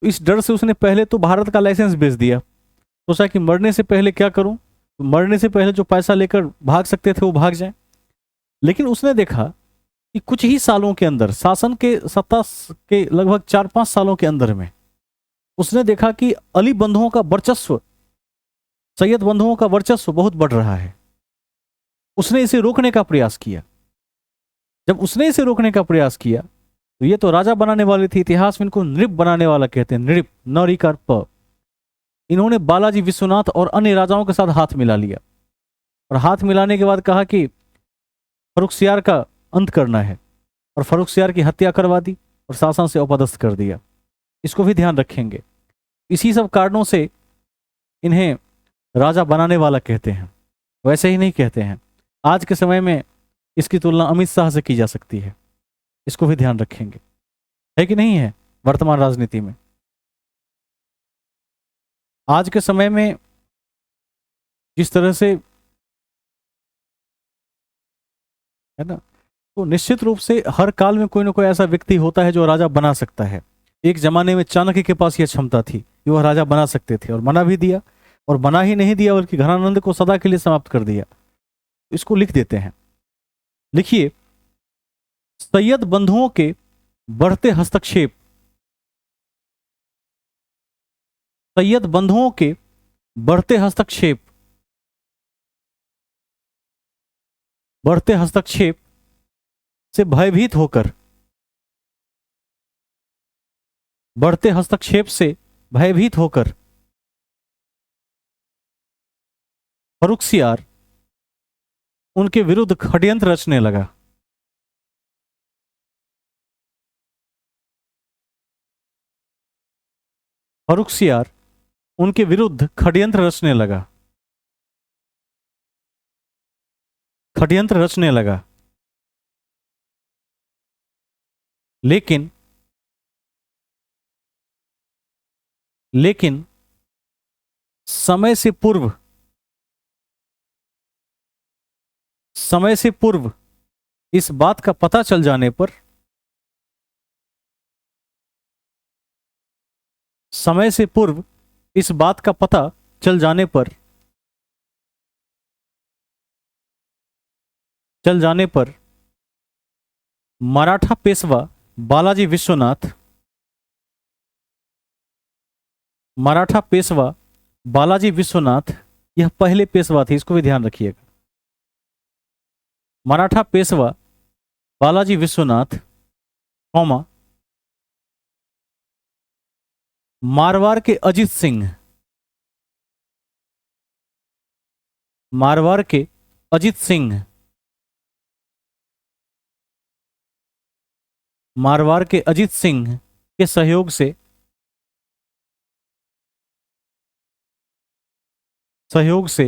इस डर से उसने पहले तो भारत का लाइसेंस बेच दिया। सोचा कि मरने से पहले क्या करूं, तो मरने से पहले जो पैसा लेकर भाग सकते थे वो भाग जाएं। लेकिन उसने देखा कि कुछ ही सालों के अंदर, शासन के सत्ता के लगभग 4-5 सालों के अंदर में उसने देखा कि अली बंधुओं का वर्चस्व, सैयद बंधुओं का वर्चस्व बहुत बढ़ रहा है। उसने इसे रोकने का प्रयास किया। जब उसने इसे रोकने का प्रयास किया तो ये तो राजा बनाने वाले थे, इतिहास में इनको नृप बनाने वाला कहते हैं, नृप, नरिकार प। इन्होंने बालाजी विश्वनाथ और अन्य राजाओं के साथ हाथ मिला लिया और हाथ मिलाने के बाद कहा कि फर्रुखसियार का अंत करना है और फर्रुखसियार की हत्या करवा दी और शासन से अपदस्थ कर दिया। इसको भी ध्यान रखेंगे। इसी सब कारणों से इन्हें राजा बनाने वाला कहते हैं, वैसे ही नहीं कहते हैं। आज के समय में इसकी तुलना अमित शाह से की जा सकती है, इसको भी ध्यान रखेंगे, है कि नहीं है? वर्तमान राजनीति में आज के समय में जिस तरह से है ना, तो निश्चित रूप से हर काल में कोई ना कोई ऐसा व्यक्ति होता है जो राजा बना सकता है। एक जमाने में चाणक्य के पास यह क्षमता थी कि वह राजा बना सकते थे और बना भी दिया, और बना ही नहीं दिया बल्कि घनानंद को सदा के लिए समाप्त कर दिया। इसको लिख देते हैं, लिखिए। सैयद बंधुओं के बढ़ते हस्तक्षेप, सैयद बंधुओं के बढ़ते हस्तक्षेप, बढ़ते हस्तक्षेप से भयभीत होकर, बढ़ते हस्तक्षेप से भयभीत होकर फर्रुखसियार उनके विरुद्ध षड्यंत्र रचने लगा। फर्रुखसियार उनके विरुद्ध षड्यंत्र रचने लगा, षड्यंत्र रचने लगा। लेकिन लेकिन समय से पूर्व, समय से पूर्व इस बात का पता चल जाने पर, समय से पूर्व इस बात का पता चल जाने पर, चल जाने पर मराठा पेशवा बालाजी विश्वनाथ, मराठा पेशवा बालाजी विश्वनाथ, यह पहले पेशवा थे, इसको भी ध्यान रखिएगा। मराठा पेशवा बालाजी विश्वनाथ, कौमा मारवाड़ के अजीत सिंह, मारवाड़ के अजीत सिंह, मारवाड़ के अजीत सिंह के सहयोग से सहयोग से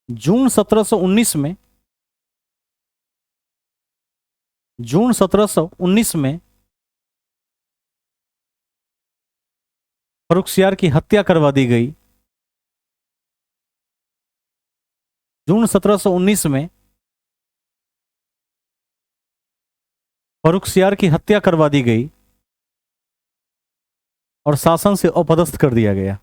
जून 1719 में फर्रुखसियार की हत्या करवा दी गई। जून 1719 में फर्रुखसियार की हत्या करवा दी गई और शासन से अपदस्थ कर दिया गया।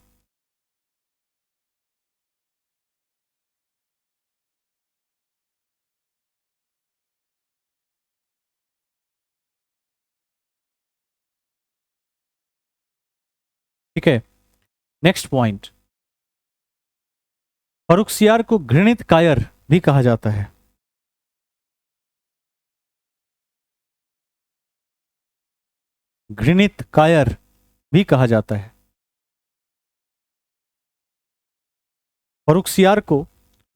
ठीक है, नेक्स्ट पॉइंट, फर्रुखसियार को घृणित कायर भी कहा जाता है। घृणित कायर भी कहा जाता है। फर्रुखसियार को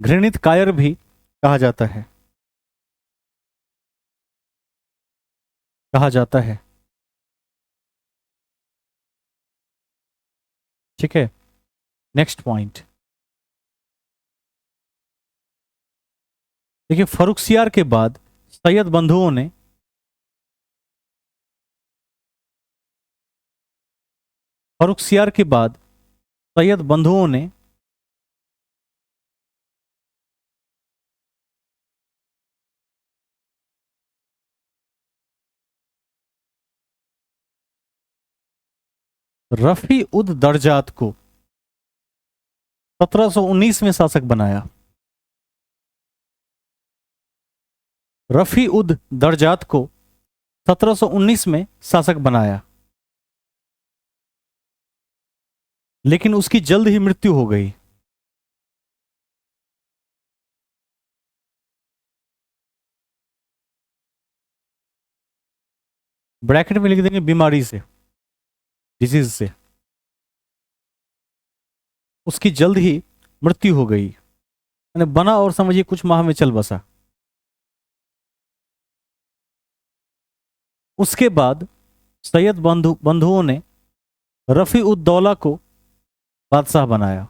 घृणित कायर भी कहा जाता है, ठीक है, नेक्स्ट पॉइंट देखिए, फर्रुखसियार के बाद सैयद बंधुओं ने फर्रुखसियार के बाद सैयद बंधुओं ने रफी उद दरजात को 1719 में शासक बनाया। रफी उद दरजात को 1719 में शासक बनाया, लेकिन उसकी जल्द ही मृत्यु हो गई। ब्रैकेट में लिख देंगे बीमारी से, डिजीज से। उसकी जल्द ही मृत्यु हो गई, यानी बना और समझिए कुछ माह में चल बसा। उसके बाद सैयद बंधुओं ने रफी उद दौला को बादशाह बनाया।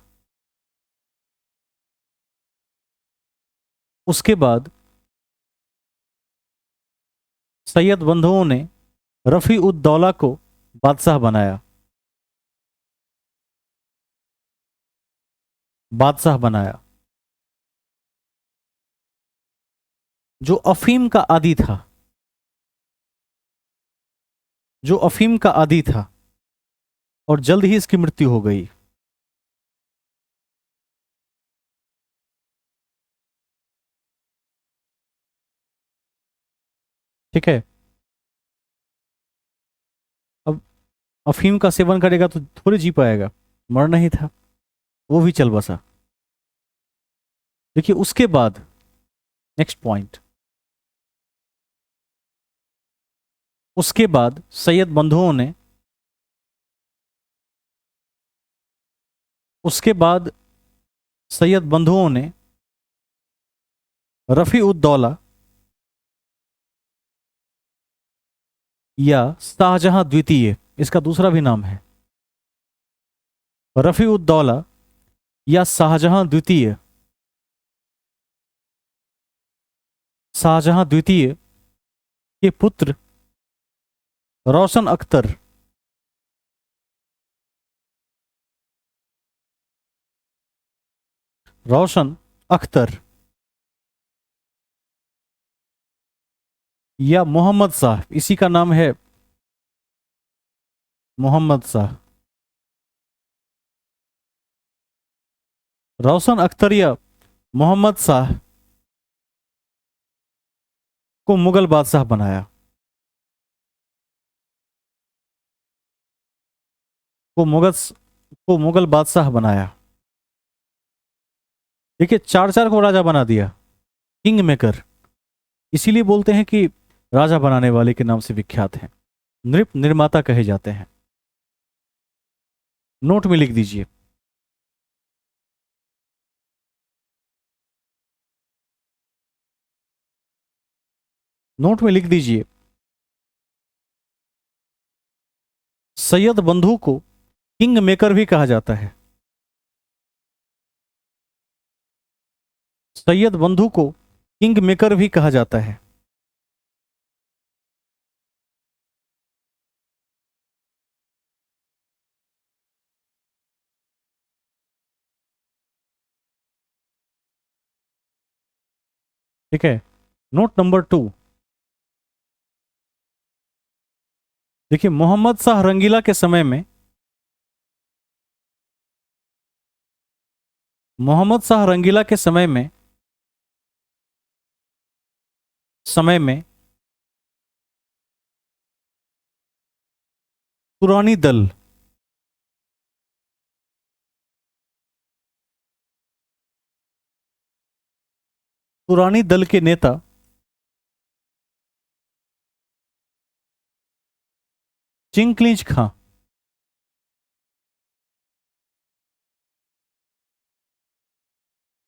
उसके बाद सैयद बंधुओं ने रफी उद दौला को बादशाह बनाया, जो अफीम का आदी था, और जल्द ही इसकी मृत्यु हो गई। ठीक है, अब अफीम का सेवन करेगा तो थोड़ी जी पाएगा, मरना ही था, वो भी चल बसा। देखिए, उसके बाद नेक्स्ट पॉइंट, उसके बाद सैयद बंधुओं ने रफी उद दौला या शाहजहां द्वितीय, इसका दूसरा भी नाम है, रफी उद दौला या शाहजहां द्वितीय के पुत्र रोशन अख्तर या मोहम्मद शाह, इसी का नाम है मोहम्मद शाह। रोशन अख्तर या मोहम्मद शाह को मुगल बादशाह बनाया, देखिए, चार चार को राजा बना दिया, किंग मेकर, इसीलिए बोलते हैं कि राजा बनाने वाले के नाम से विख्यात हैं, नृप निर्माता कहे जाते हैं। नोट में लिख दीजिए, सैयद बंधु को किंग मेकर भी कहा जाता है। सैयद बंधु को किंग मेकर भी कहा जाता है। ठीक है। नोट नंबर 2, देखिए मोहम्मद शाह रंगीला के समय में, मोहम्मद शाह रंगीला के समय में तुरानी दल, तुरानी दल के नेता चिंकलिज खां,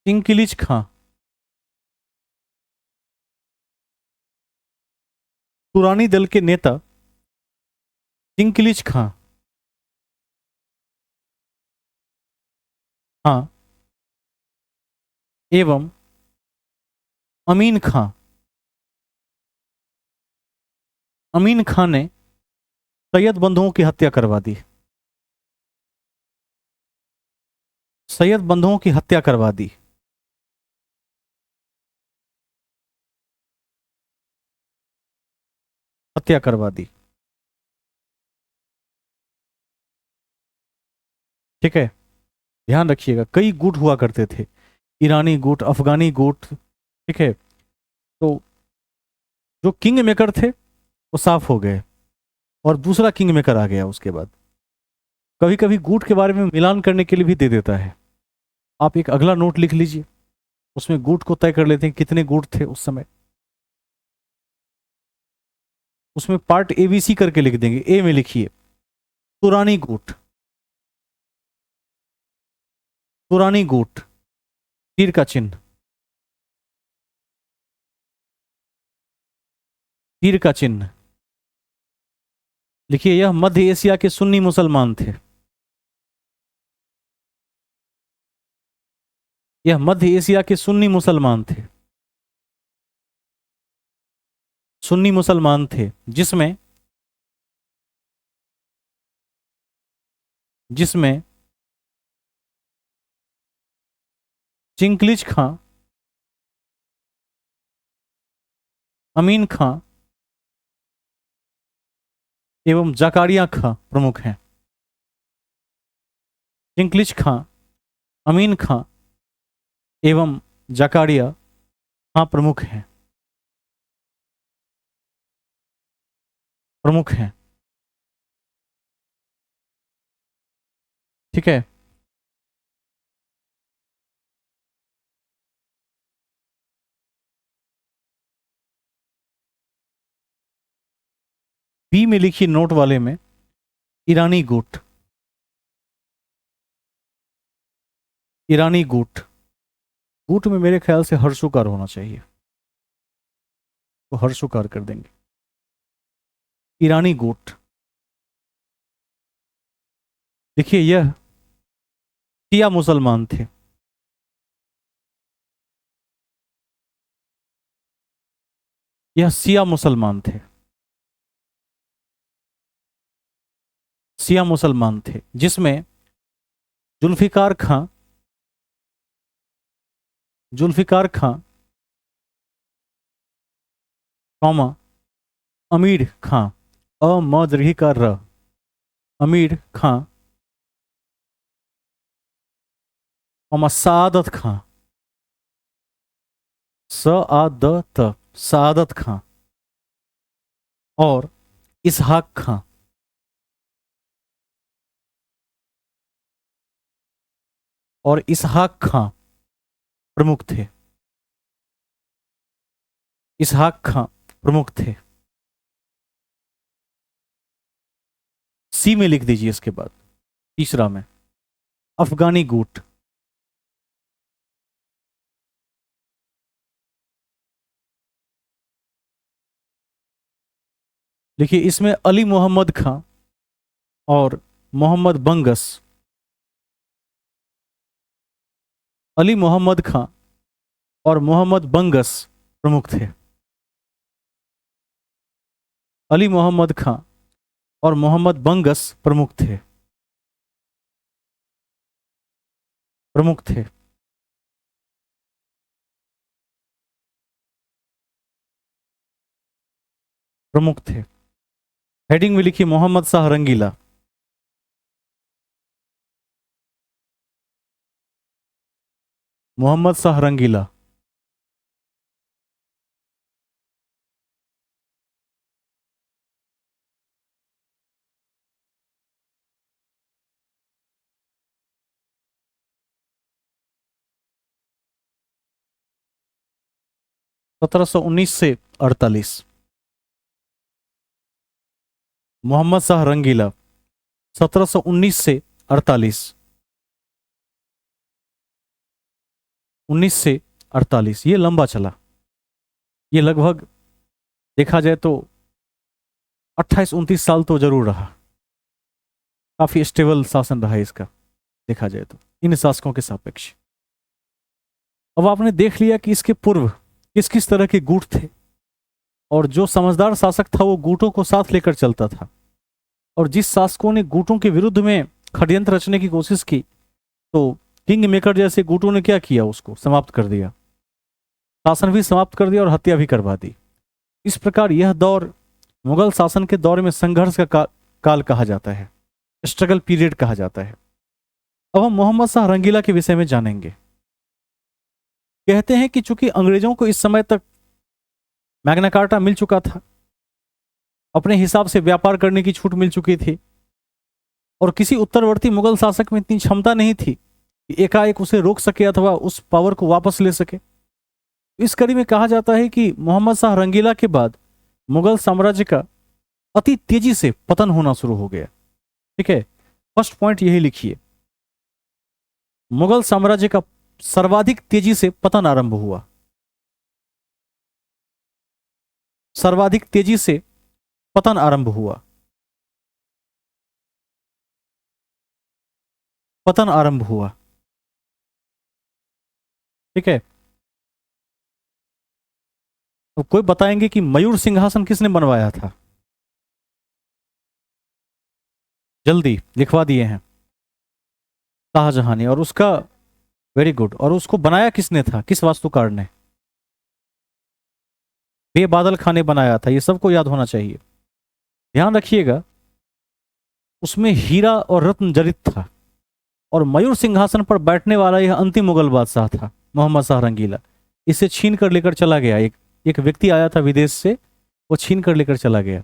चिंकिलिज खां, तुरानी दल के नेता चिंकिलिज खां, हाँ, एवं अमीन खां, अमीन खां ने सैयद बंधुओं की हत्या करवा दी, सैयद बंधुओं की हत्या करवा दी। हत्या करवा दी। ठीक है, ध्यान रखिएगा, कई गुट हुआ करते थे, ईरानी गुट, अफगानी गुट। ठीक है, तो जो किंग मेकर थे वो साफ हो गए और दूसरा किंग मेकर आ गया उसके बाद। कभी कभी गुट के बारे में मिलान करने के लिए भी दे देता है। आप एक अगला नोट लिख लीजिए, उसमें गुट को तय कर लेते हैं कितने गुट थे उस समय। उसमें पार्ट ABC करके लिख देंगे। ए में लिखिए तुरानी गुट, तुरानी गुट, तीर का चिन्ह, तीर का चिन्ह लिखिए। यह मध्य एशिया के सुन्नी मुसलमान थे। यह मध्य एशिया के सुन्नी मुसलमान थे, सुन्नी मुसलमान थे, जिसमें जिसमें चिंकलिज खां, अमीन खां एवं जाकारिया खां प्रमुख हैं। चिंकलिज खां, अमीन खां एवं जाकारिया खां प्रमुख हैं, प्रमुख हैं। ठीक है, बी में लिखिए नोट वाले में ईरानी गुट, ईरानी गुट। गुट में मेरे ख्याल से हर्षुकार होना चाहिए, तो हर्षुकार कर देंगे। ईरानी गुट, देखिए यह शिया मुसलमान थे, यह शिया मुसलमान थे, शिया मुसलमान थे, जिसमें जुल्फिकार खां, जुल्फिकार खां कौमा अमीर खां, अमदरी का र, अमीर खां कौमा सादत खां, सआदत, सादत खां और इसहाक खां, और इसहाक खां प्रमुख थे, इसहाक खां प्रमुख थे। सी में लिख दीजिए इसके बाद, तीसरा में अफगानी गुट, देखिए इसमें अली मोहम्मद खां और मोहम्मद बंगस, अली मोहम्मद खां और मोहम्मद बंगस प्रमुख थे। अली मोहम्मद खां और मोहम्मद बंगस प्रमुख थे, प्रमुख थे। प्रमुख थे। हेडिंग में लिखी मोहम्मद शाह रंगीला। मोहम्मद शाह रंगीला। 1719 से 48। मोहम्मद शाह रंगीला 1719 से 48। 19 से 48 ये लंबा चला। ये लगभग देखा जाए तो 28-29 साल तो जरूर रहा। काफी स्टेबल शासन रहा इसका, देखा जाए तो इन शासकों के सापेक्ष। अब आपने देख लिया कि इसके पूर्व किस किस तरह के गुट थे, और जो समझदार शासक था वो गुटों को साथ लेकर चलता था, और जिस शासकों ने गुटों के विरुद्ध में षड्यंत्र रचने की कोशिश की तो किंग मेकर जैसे गुटों ने क्या किया, उसको समाप्त कर दिया, शासन भी समाप्त कर दिया और हत्या भी करवा दी। इस प्रकार यह दौर मुगल शासन के दौर में संघर्ष का काल कहा जाता है, स्ट्रगल पीरियड कहा जाता है। अब हम मोहम्मद शाह रंगीला के विषय में जानेंगे। कहते हैं कि चूंकि अंग्रेजों को इस समय तक मैग्ना कार्टा मिल चुका था, अपने हिसाब से व्यापार करने की छूट मिल चुकी थी, और किसी उत्तरवर्ती मुगल शासक में इतनी क्षमता नहीं थी कि एकाएक उसे रोक सके अथवा उस पावर को वापस ले सके। इस कड़ी में कहा जाता है कि मोहम्मद शाह रंगीला के बाद मुगल साम्राज्य का अति तेजी से पतन होना शुरू हो गया। ठीक है, फर्स्ट पॉइंट यही लिखिए, मुगल साम्राज्य का सर्वाधिक तेजी से पतन आरंभ हुआ। सर्वाधिक तेजी से पतन आरंभ हुआ। पतन आरंभ हुआ। ठीक है, तो कोई बताएंगे कि मयूर सिंहासन किसने बनवाया था? जल्दी लिखवा दिए हैं, शाहजहां ने। और उसका, वेरी गुड, और उसको बनाया किसने था, किस वास्तुकार ने? बेबादल खां ने बनाया था। ये सबको याद होना चाहिए, ध्यान रखिएगा। उसमें हीरा और रत्न जड़ित था, और मयूर सिंहासन पर बैठने वाला यह अंतिम मुगल बादशाह था, मोहम्मद शाह रंगीला। इसे छीन कर लेकर चला गया, एक व्यक्ति आया था विदेश से, वो छीन कर लेकर चला गया।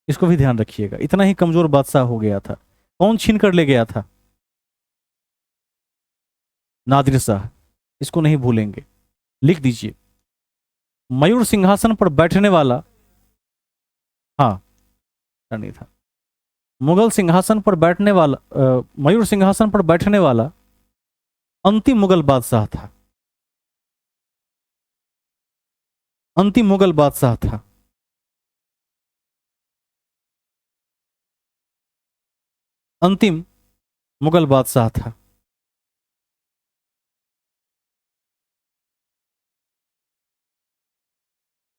इसको भी ध्यान रखिएगा, इतना ही कमजोर बादशाह हो गया था। कौन छीन कर ले गया था? नादिर शाह। इसको नहीं भूलेंगे, लिख दीजिए। मयूर सिंहासन पर बैठने वाला, हाँ नहीं था, मुगल सिंहासन पर बैठने वाला, मयूर सिंहासन पर बैठने वाला अंतिम मुगल बादशाह था। अंतिम मुगल बादशाह था। अंतिम मुगल बादशाह था।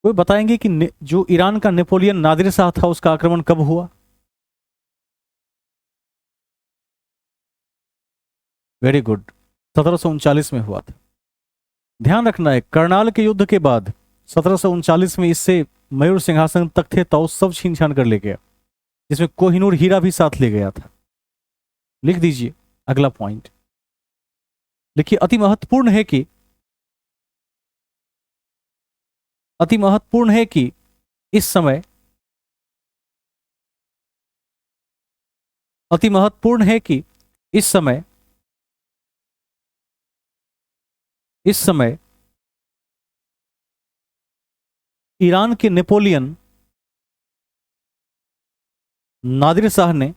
वो बताएंगे कि जो ईरान का नेपोलियन नादिर शाह था, उसका आक्रमण कब हुआ? वेरी गुड, 1739 में हुआ था। ध्यान रखना है, करनाल के युद्ध के बाद 1739 में इससे मयूर सिंहासन तक थे तो सब छीन छान कर ले गया, जिसमें कोहिनूर हीरा भी साथ ले गया था। लिख दीजिए अगला पॉइंट, लिखिए। अति महत्वपूर्ण है कि, अति महत्वपूर्ण है कि इस समय, अति महत्वपूर्ण है कि इस समय, इस समय ईरान के नेपोलियन नादिर शाह ने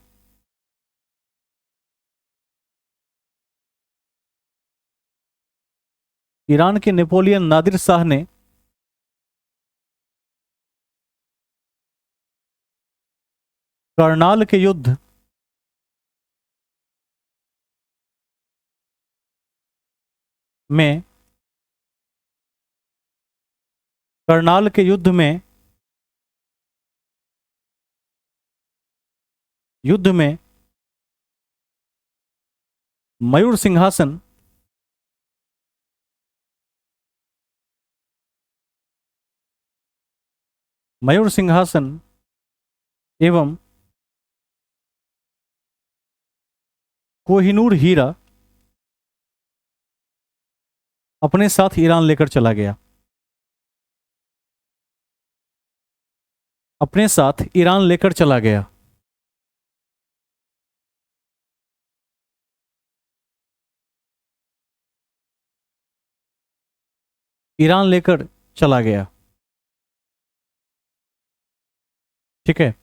ईरान के नेपोलियन नादिर शाह ने करनाल के युद्ध में करनाल के युद्ध में मयूर सिंहासन मयूर सिंहासन एवं कोहिनूर हीरा अपने साथ ईरान लेकर चला गया। अपने साथ ईरान लेकर चला गया। ईरान लेकर चला गया। ठीक है,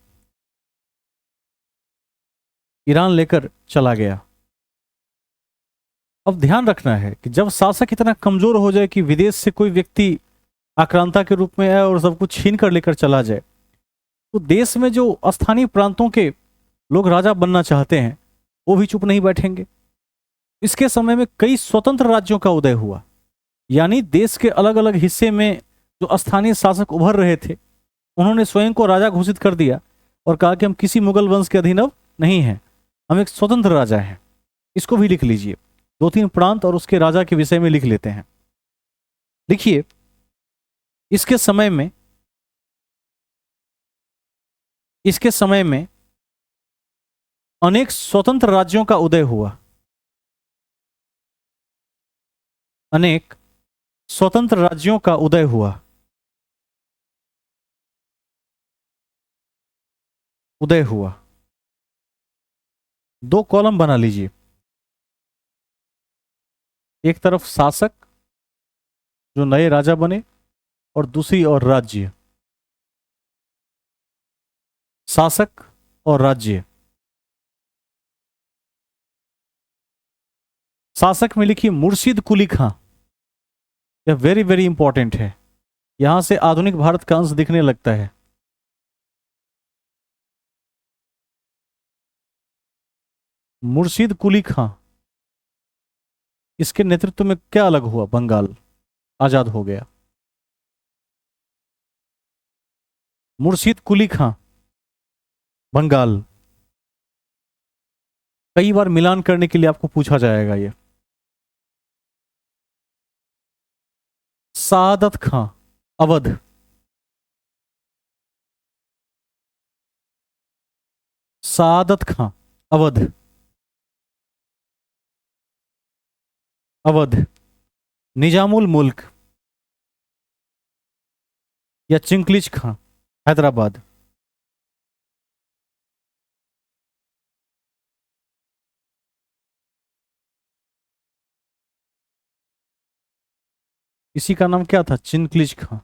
ईरान लेकर चला गया। अब ध्यान रखना है कि जब शासक इतना कमजोर हो जाए कि विदेश से कोई व्यक्ति आक्रांता के रूप में आए और सब कुछ छीन कर लेकर चला जाए, तो देश में जो स्थानीय प्रांतों के लोग राजा बनना चाहते हैं वो भी चुप नहीं बैठेंगे। इसके समय में कई स्वतंत्र राज्यों का उदय हुआ, यानी देश के अलग अलग हिस्से में जो स्थानीय शासक उभर रहे थे उन्होंने स्वयं को राजा घोषित कर दिया और कहा कि हम किसी मुगल वंश के अधीन अब नहीं हैं, हम एक स्वतंत्र राजा हैं। इसको भी लिख लीजिए, 2-3 प्रांत और उसके राजा के विषय में लिख लेते हैं। देखिए, इसके समय में अनेक स्वतंत्र राज्यों का उदय हुआ। अनेक स्वतंत्र राज्यों का उदय हुआ। उदय हुआ। 2 कॉलम बना लीजिए, एक तरफ शासक जो नए राजा बने और दूसरी ओर राज्य। शासक और राज्य। शासक में लिखिए मुर्शिद कुली खां। यह वेरी वेरी इंपॉर्टेंट है, यहां से आधुनिक भारत का अंश दिखने लगता है। मुर्शिद कुली खां, इसके नेतृत्व में क्या अलग हुआ? बंगाल आजाद हो गया। मुर्शिद कुली खां, बंगाल। कई बार मिलान करने के लिए आपको पूछा जाएगा ये। सादत खां, अवध। सादत खां, अवध। अवध। निजामुल मुल्क या चिंकलिज खां, हैदराबाद। इसी का नाम क्या था? चिंकलिज खां।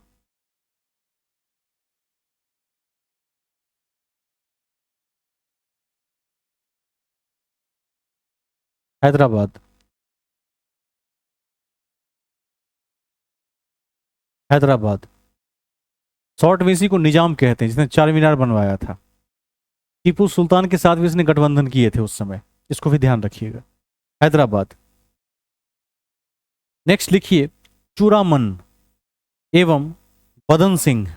हैदराबाद। हैदराबाद। शॉर्ट में इसी को निजाम कहते हैं, जिसने चार मीनार बनवाया था। टीपू सुल्तान के साथ भी इसने गठबंधन किए थे उस समय, इसको भी ध्यान रखिएगा। हैदराबाद। नेक्स्ट लिखिए चूड़ामन एवं बदन सिंह।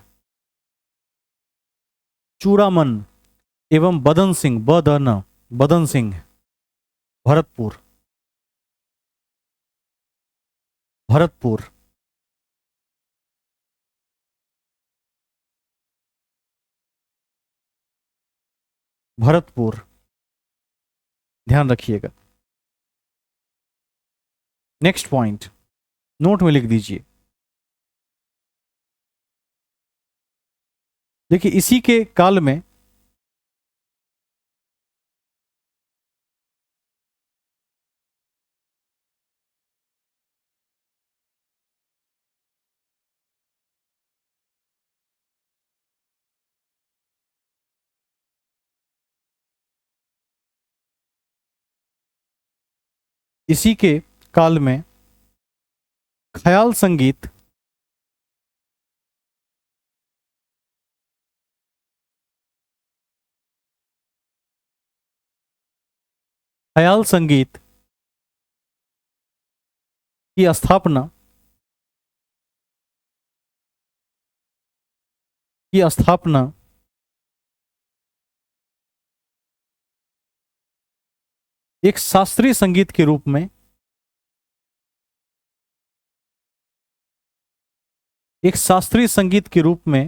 चूड़ामन एवं बदन सिंह, बदन, बदन सिंह, भरतपुर। भरतपुर। भरतपुर, ध्यान रखिएगा। नेक्स्ट पॉइंट नोट में लिख दीजिए। देखिए, इसी के काल में इसी के काल में ख्याल संगीत, ख्याल संगीत की स्थापना की स्थापना एक शास्त्रीय संगीत के रूप में एक शास्त्रीय संगीत के रूप में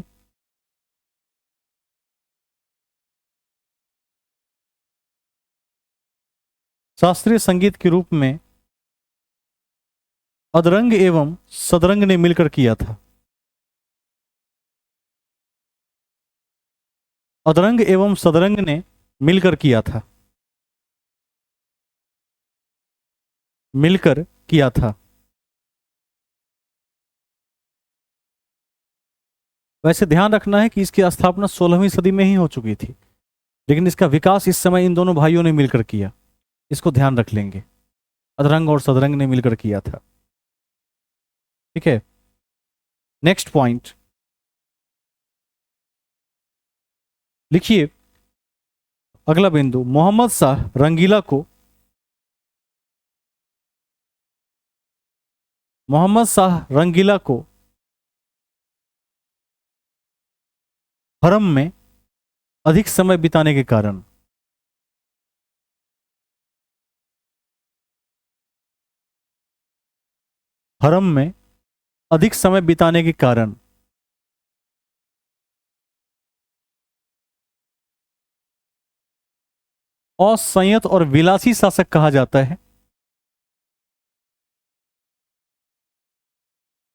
शास्त्रीय संगीत के रूप में अदरंग एवं सदरंग ने मिलकर किया था। अदरंग एवं सदरंग ने मिलकर किया था। मिलकर किया था। वैसे ध्यान रखना है कि इसकी स्थापना 16वीं सदी में ही हो चुकी थी, लेकिन इसका विकास इस समय इन दोनों भाइयों ने मिलकर किया। इसको ध्यान रख लेंगे, अदरंग और सदरंग ने मिलकर किया था। ठीक है, नेक्स्ट पॉइंट लिखिए। अगला बिंदु, मोहम्मद शाह रंगीला को मोहम्मद शाह रंगीला को हरम में अधिक समय बिताने के कारण हरम में अधिक समय बिताने के कारण असंयत और विलासी शासक कहा जाता है।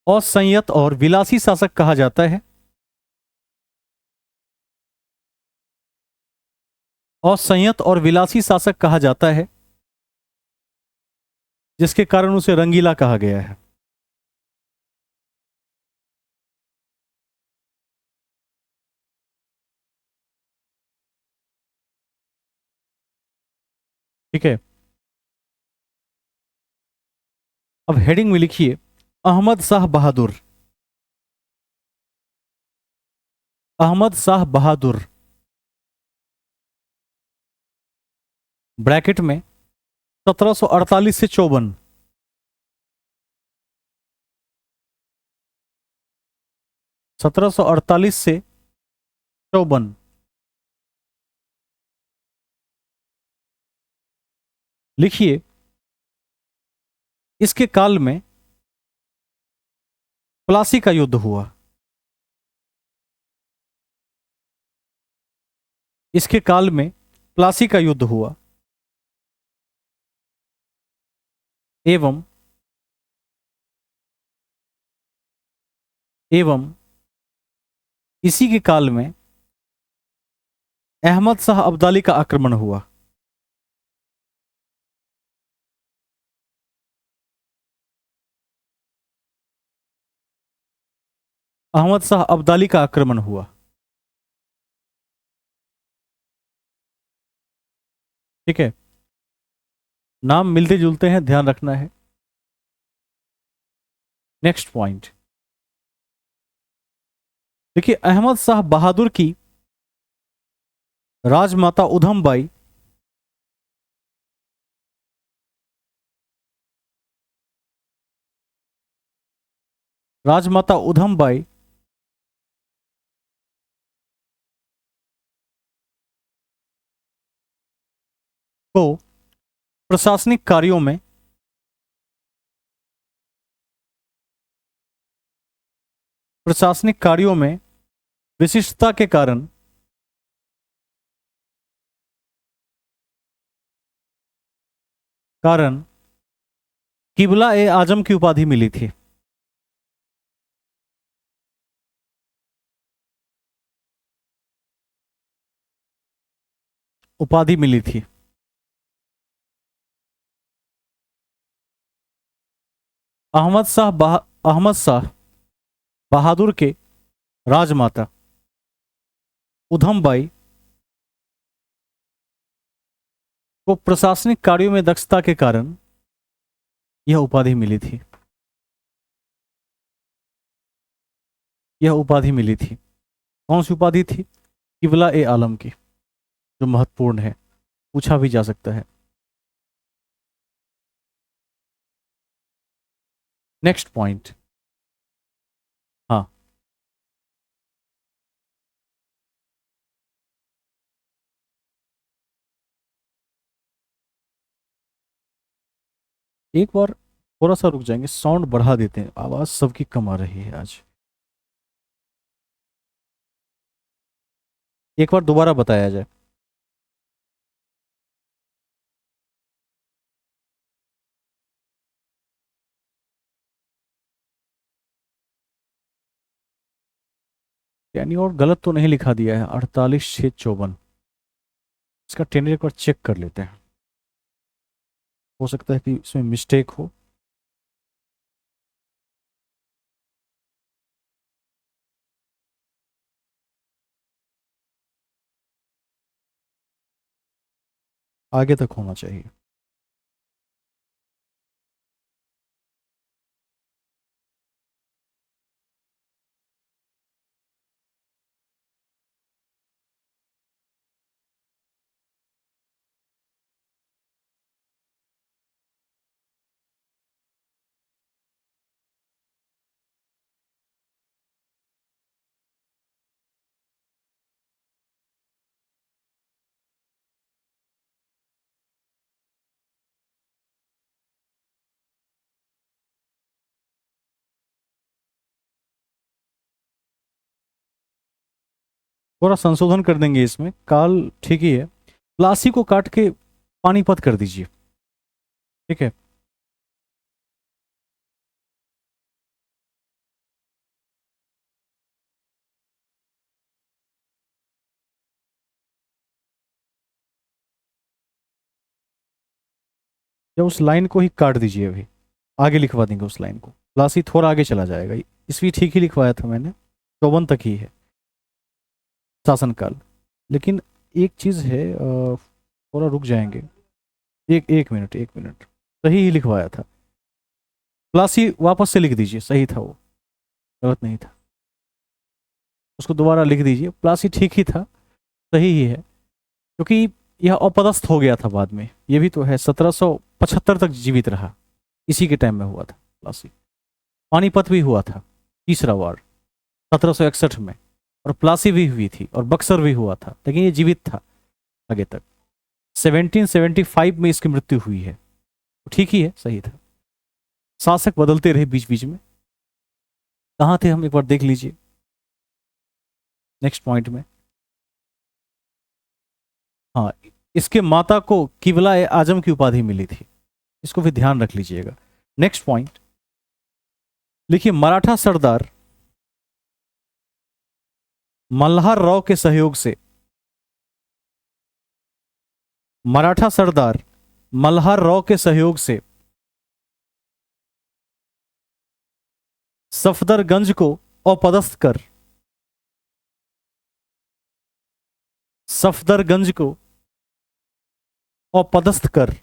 असंयत और विलासी शासक कहा जाता है। असंयत और विलासी शासक कहा जाता है, जिसके कारण उसे रंगीला कहा गया है। ठीक है, अब हेडिंग में लिखिए अहमद शाह बहादुर। अहमद शाह बहादुर ब्रैकेट में 1748 से 54। 1748 से 54 लिखिए। इसके काल में प्लासी का युद्ध हुआ। इसके काल में प्लासी का युद्ध हुआ एवं इसी के काल में अहमद शाह अब्दाली का आक्रमण हुआ। अहमद शाह अब्दाली का आक्रमण हुआ। ठीक है, नाम मिलते जुलते हैं, ध्यान रखना है। नेक्स्ट पॉइंट देखिए, अहमद शाह बहादुर की राजमाता उधमबाई राजमाता उधमबाई को प्रशासनिक कार्यों में विशिष्टता के कारण किबला ए आजम की उपाधि मिली थी। उपाधि मिली थी। अहमद शाह बहादुर के राजमाता उधमबाई को प्रशासनिक कार्यों में दक्षता के कारण यह उपाधि मिली थी। यह उपाधि मिली थी। कौन सी उपाधि थी? किबला ए आलम की, जो महत्वपूर्ण है, पूछा भी जा सकता है। Next point. हाँ, एक बार थोड़ा सा रुक जाएंगे, साउंड बढ़ा देते हैं, आवाज सबकी कम आ रही है आज। एक बार दोबारा बताया जाए। यानी और गलत तो नहीं लिखा दिया है, 48/6/54। इसका टेनर एक बार चेक कर लेते हैं, हो सकता है कि इसमें मिस्टेक हो। आगे तक होना चाहिए। थोड़ा संशोधन कर देंगे इसमें, काल ठीक ही है। प्लासी को काट के पानीपत कर दीजिए। ठीक है। या उस लाइन को ही काट दीजिए अभी, आगे लिखवा देंगे उस लाइन को। प्लासी थोड़ा आगे चला जाएगा। इसवी ठीक ही लिखवाया था मैंने, 54 तक ही है शासनकाल। लेकिन एक चीज है, थोड़ा रुक जाएंगे। एक एक मिनट, एक मिनट। सही ही लिखवाया था। प्लासी वापस से लिख दीजिए, सही था वो, गलत नहीं था। उसको दोबारा लिख दीजिए, प्लासी ठीक ही था, सही ही है। क्योंकि यह अपदस्थ हो गया था बाद में, ये भी तो है। 1775 तक जीवित रहा, इसी के टाइम में हुआ था प्लासी। पानीपत भी हुआ था, तीसरा वार 1761 में, और प्लासी भी हुई थी, और बक्सर भी हुआ था, लेकिन ये जीवित था आगे तक। 1775 में इसकी मृत्यु हुई है। ठीक ही है, सही था। शासक बदलते रहे बीच बीच में। कहाँ थे हम, एक बार देख लीजिए नेक्स्ट पॉइंट में। हाँ, इसके माता को किबला ए आजम की उपाधि मिली थी, इसको भी ध्यान रख लीजिएगा। नेक्स्ट पॉइंट लिखिए, मराठा सरदार मल्हार राव के सहयोग से, मराठा सरदार मल्हार राव के सहयोग से सफदरगंज को अपदस्थ कर, सफदरगंज को अपदस्थ कर,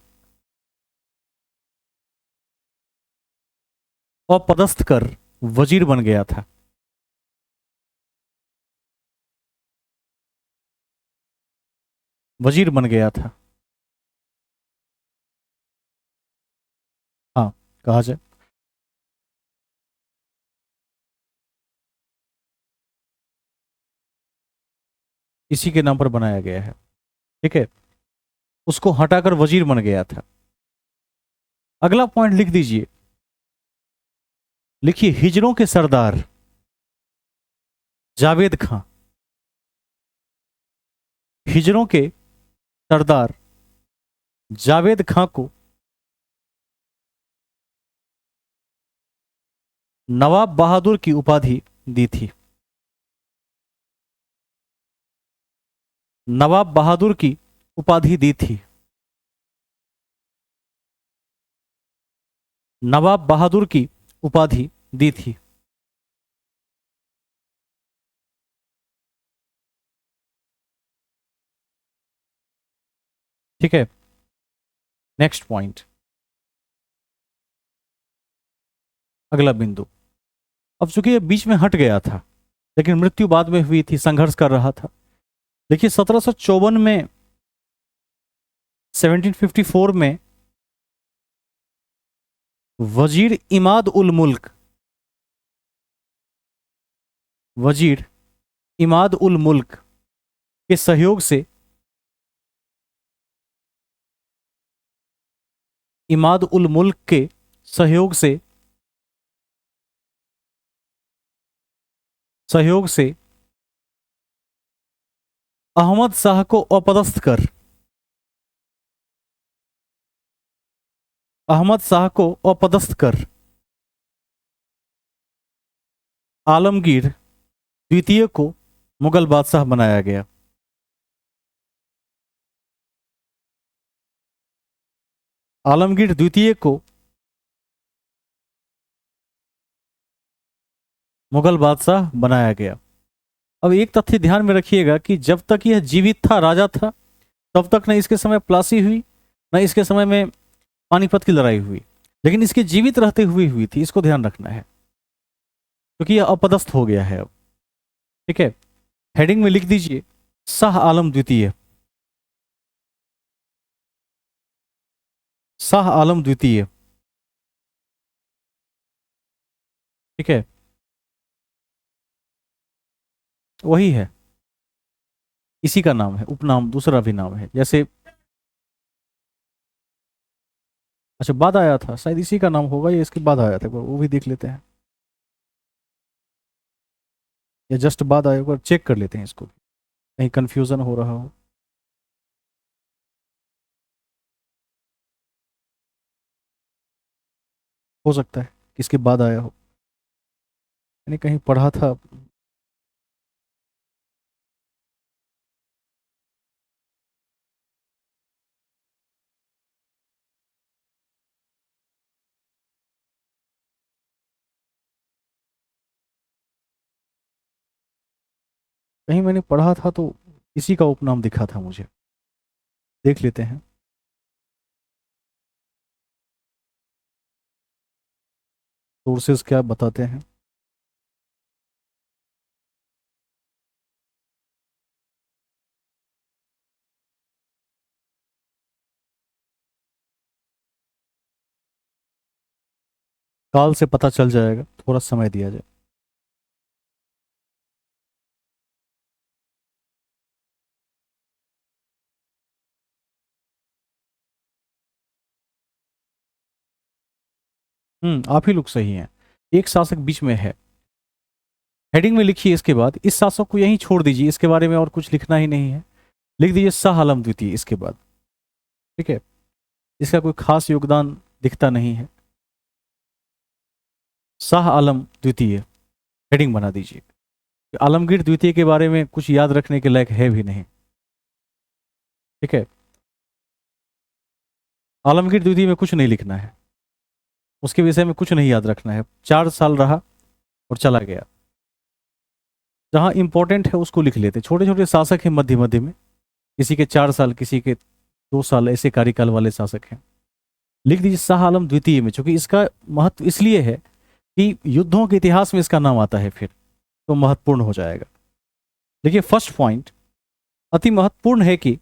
अपदस्थ कर वजीर बन गया था। वजीर बन गया था। हाँ, कहा जाए। इसी के नाम पर बनाया गया है। ठीक है, उसको हटाकर वजीर बन गया था। अगला पॉइंट लिख दीजिए, लिखिए, हिजरों के सरदार जावेद खां, हिजरों के सरदार जावेद खां को नवाब बहादुर की उपाधि दी थी। नवाब बहादुर की उपाधि दी थी। नवाब बहादुर की उपाधि दी थी। ठीक है। नेक्स्ट पॉइंट, अगला बिंदु। अब चूंकि ये बीच में हट गया था, लेकिन मृत्यु बाद में हुई थी, संघर्ष कर रहा था। देखिए, 1754 में, 1754 में वजीर इमाद उल मुल्क, वजीर इमाद उल मुल्क के सहयोग से, इमाद उल मुल्क के सहयोग से, सहयोग से अहमद शाह को अपदस्थ कर, अहमद शाह को अपदस्थ कर आलमगीर द्वितीय को मुगल बादशाह बनाया गया। आलमगीर द्वितीय को मुगल बादशाह बनाया गया। अब एक तथ्य ध्यान में रखिएगा कि जब तक यह जीवित था, राजा था, तब तक न इसके समय प्लासी हुई, न इसके समय में पानीपत की लड़ाई हुई, लेकिन इसके जीवित रहते हुए हुई थी। इसको ध्यान रखना है क्योंकि यह अपदस्थ हो गया है अब। ठीक है, हेडिंग में लिख दीजिए शाह आलम द्वितीय, शाह आलम द्वितीय। ठीक है, वही है, इसी का नाम है, उपनाम दूसरा भी नाम है। जैसे अच्छा बाद आया था, शायद इसी का नाम होगा या इसके बाद आया था, वो भी देख लेते हैं, या जस्ट बाद आया होगा, चेक कर लेते हैं इसको, कहीं कंफ्यूजन हो रहा हो। हो सकता है कि इसके बाद आया हो, मैंने कहीं पढ़ा था। कहीं मैंने पढ़ा था तो इसी का उपनाम दिखा था मुझे, देख लेते हैं। सोर्सेस क्या बताते हैं। काल से पता चल जाएगा, थोड़ा समय दिया जाए। आप ही लोग सही हैं, एक शासक बीच में है। हेडिंग में लिखिए इसके बाद, इस शासक को यहीं छोड़ दीजिए, इसके बारे में और कुछ लिखना ही नहीं है। लिख दीजिए शाह आलम द्वितीय इसके बाद। ठीक है, इसका कोई खास योगदान दिखता नहीं है। शाह आलम द्वितीय हेडिंग बना दीजिए। आलमगीर द्वितीय के बारे में कुछ याद रखने के लायक है भी नहीं। ठीक है, आलमगीर द्वितीय में कुछ नहीं लिखना है, उसके विषय में कुछ नहीं याद रखना है। 4 साल रहा और चला गया। जहां इंपॉर्टेंट है उसको लिख लेते। छोटे छोटे शासक हैं मध्य मध्य में, किसी के 4 साल, किसी के 2 साल, ऐसे कार्यकाल वाले शासक हैं। लिख दीजिए शाह आलम द्वितीय में, चूंकि इसका महत्व इसलिए है कि युद्धों के इतिहास में इसका नाम आता है, फिर तो महत्वपूर्ण हो जाएगा। देखिए फर्स्ट पॉइंट अति महत्वपूर्ण है कि,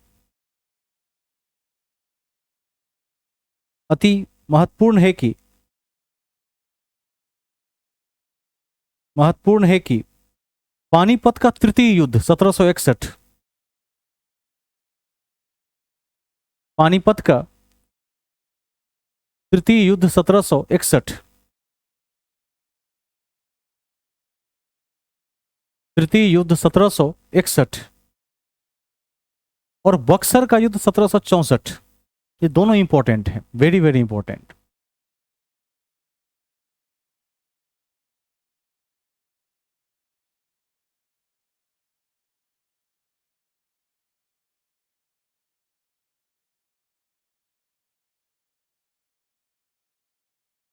अति महत्वपूर्ण है कि, महत्वपूर्ण है कि पानीपत का तृतीय युद्ध 1761, पानीपत का तृतीय युद्ध 1761, तृतीय युद्ध 1761 और बक्सर का युद्ध 1764, ये दोनों इंपॉर्टेंट हैं, वेरी वेरी इंपॉर्टेंट।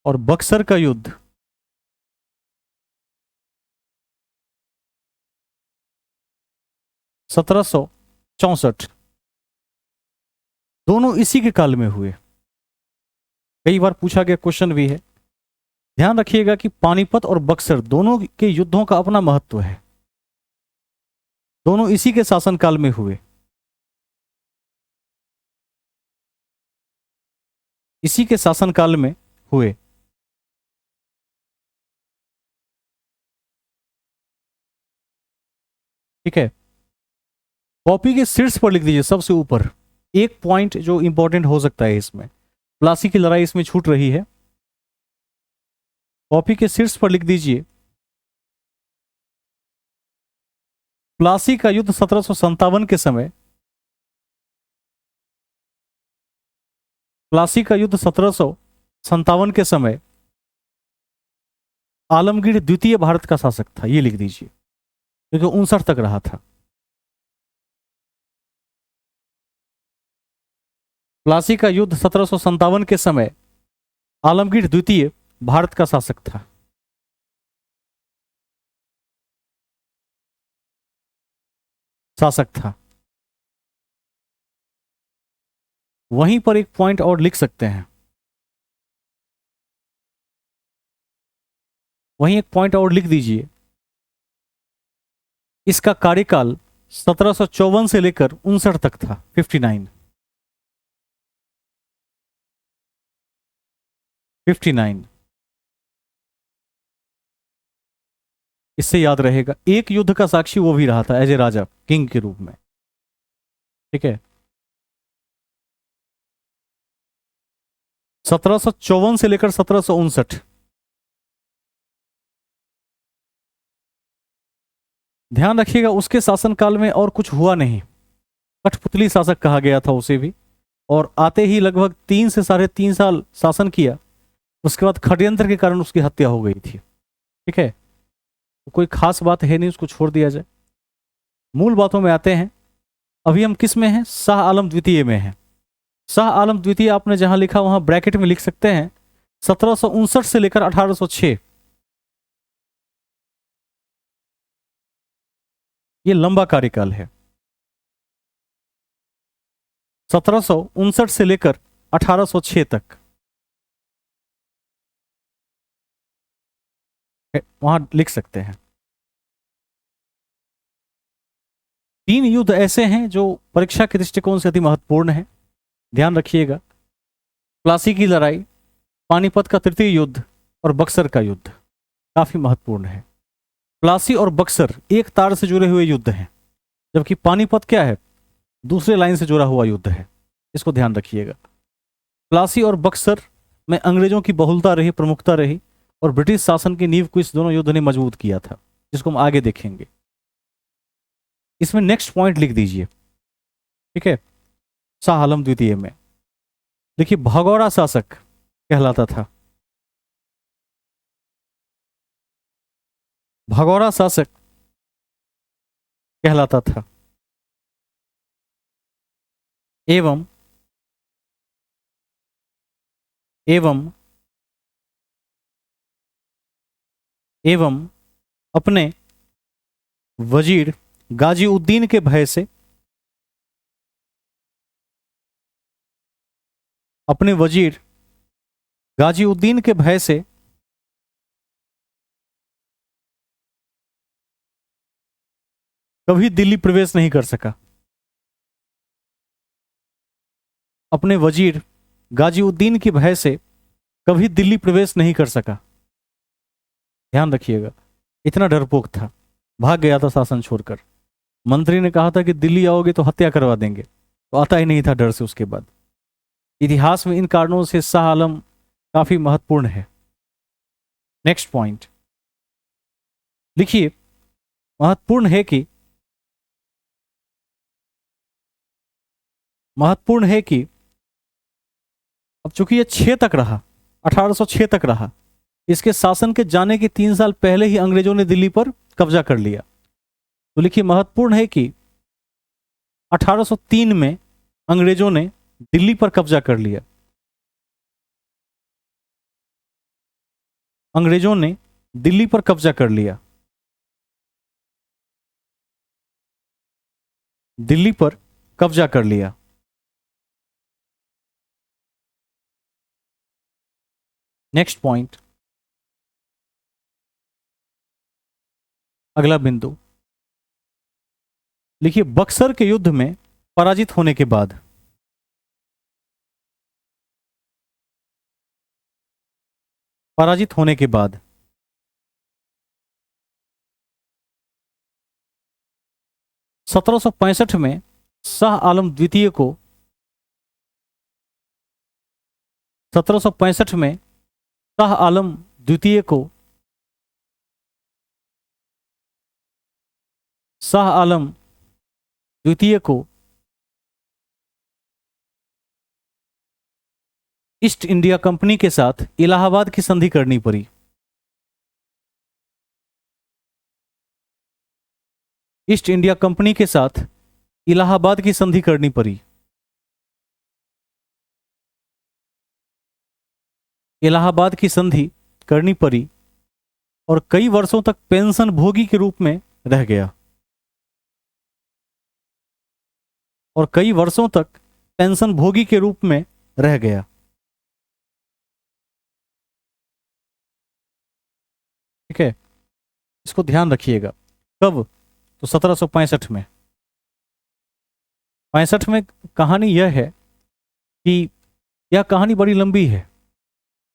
और बक्सर का युद्ध 1764, दोनों इसी के काल में हुए। कई बार पूछा गया क्वेश्चन भी है। ध्यान रखिएगा कि पानीपत और बक्सर दोनों के युद्धों का अपना महत्व है, दोनों इसी के शासनकाल में हुए, इसी के शासनकाल में हुए। ठीक है, कॉपी के शीर्ष पर लिख दीजिए सबसे ऊपर एक पॉइंट जो इंपॉर्टेंट हो सकता है इसमें। प्लासी की लड़ाई इसमें छूट रही है। कॉपी के शीर्ष पर लिख दीजिए प्लासी का युद्ध 1757 के समय, प्लासी का युद्ध 1757 के समय आलमगीर द्वितीय भारत का शासक था, ये लिख दीजिए, क्योंकि 59 तक रहा था। प्लासी का युद्ध 1757 के समय आलमगीर द्वितीय भारत का शासक था। शासक था। वहीं पर एक पॉइंट और लिख सकते हैं, वहीं एक पॉइंट और लिख दीजिए, इसका कार्यकाल 1754 से लेकर 59 तक था, 59। 59 इससे याद रहेगा। एक युद्ध का साक्षी वो भी रहा था एज ए राजा, किंग के रूप में। ठीक है, 1754 से लेकर 1759। ध्यान रखिएगा उसके शासनकाल में और कुछ हुआ नहीं, कठपुतली शासक कहा गया था उसे भी, और आते ही लगभग 3 से 3.5 साल शासन किया। उसके बाद षड्यंत्र के कारण उसकी हत्या हो गई थी। ठीक है, तो कोई खास बात है नहीं, उसको छोड़ दिया जाए। मूल बातों में आते हैं। अभी हम किस में हैं? शाह आलम द्वितीय में हैं। शाह आलम द्वितीय आपने जहां लिखा वहां ब्रैकेट में लिख सकते हैं 1759 से लेकर 1806। ये लंबा कार्यकाल है, 1759 से लेकर 1806 तक। वहां लिख सकते हैं। 3 युद्ध ऐसे हैं जो परीक्षा के दृष्टिकोण से अति महत्वपूर्ण है, ध्यान रखिएगा। प्लासी की लड़ाई, पानीपत का तृतीय युद्ध और बक्सर का युद्ध काफी महत्वपूर्ण है। प्लासी और बक्सर एक तार से जुड़े हुए युद्ध हैं, जबकि पानीपत क्या है? दूसरे लाइन से जुड़ा हुआ युद्ध है। इसको ध्यान रखिएगा। प्लासी और बक्सर में अंग्रेजों की बहुलता रही, प्रमुखता रही, और ब्रिटिश शासन की नींव को इस दोनों युद्ध ने मजबूत किया था, जिसको हम आगे देखेंगे। इसमें नेक्स्ट पॉइंट लिख दीजिए। ठीक है, शाह आलम द्वितीय में देखिए भगौड़ा शासक कहलाता था। भगौड़ा शासक कहलाता था। एवं एवं एवं अपने वजीर गाजी उद्दीन के भय से, अपने वजीर गाजी उद्दीन के भय से कभी दिल्ली प्रवेश नहीं कर सका। अपने वजीर गाजी उद्दीन के भय से कभी दिल्ली प्रवेश नहीं कर सका। ध्यान रखिएगा, इतना डरपोक था, भाग गया था शासन छोड़कर। मंत्री ने कहा था कि दिल्ली आओगे तो हत्या करवा देंगे, तो आता ही नहीं था डर से। उसके बाद इतिहास में इन कारणों से शाह आलम काफी महत्वपूर्ण है। नेक्स्ट पॉइंट लिखिए, महत्वपूर्ण है कि अब चूंकि ये 6 तक रहा, 1806 तक रहा, इसके शासन के जाने के 3 साल पहले ही अंग्रेजों ने दिल्ली पर कब्जा कर लिया। तो लिखिए महत्वपूर्ण है कि 1803 में अंग्रेजों ने दिल्ली पर कब्जा कर लिया। अंग्रेजों ने दिल्ली पर कब्जा कर लिया। दिल्ली पर कब्जा कर लिया। नेक्स्ट पॉइंट, अगला बिंदु लिखिए, बक्सर के युद्ध में पराजित होने के बाद, पराजित होने के बाद 1765 में शाह आलम द्वितीय को 1765 में शाह आलम द्वितीय को शाह आलम द्वितीय को ईस्ट इंडिया कंपनी के साथ इलाहाबाद की संधि करनी पड़ी। ईस्ट इंडिया कंपनी के साथ इलाहाबाद की संधि करनी पड़ी। इलाहाबाद की संधि करनी पड़ी और कई वर्षों तक पेंशन भोगी के रूप में रह गया। और कई वर्षों तक पेंशन भोगी के रूप में रह गया। ठीक है, इसको ध्यान रखिएगा। कब? तो 1765 में। 65 में कहानी यह है कि यह कहानी बड़ी लंबी है।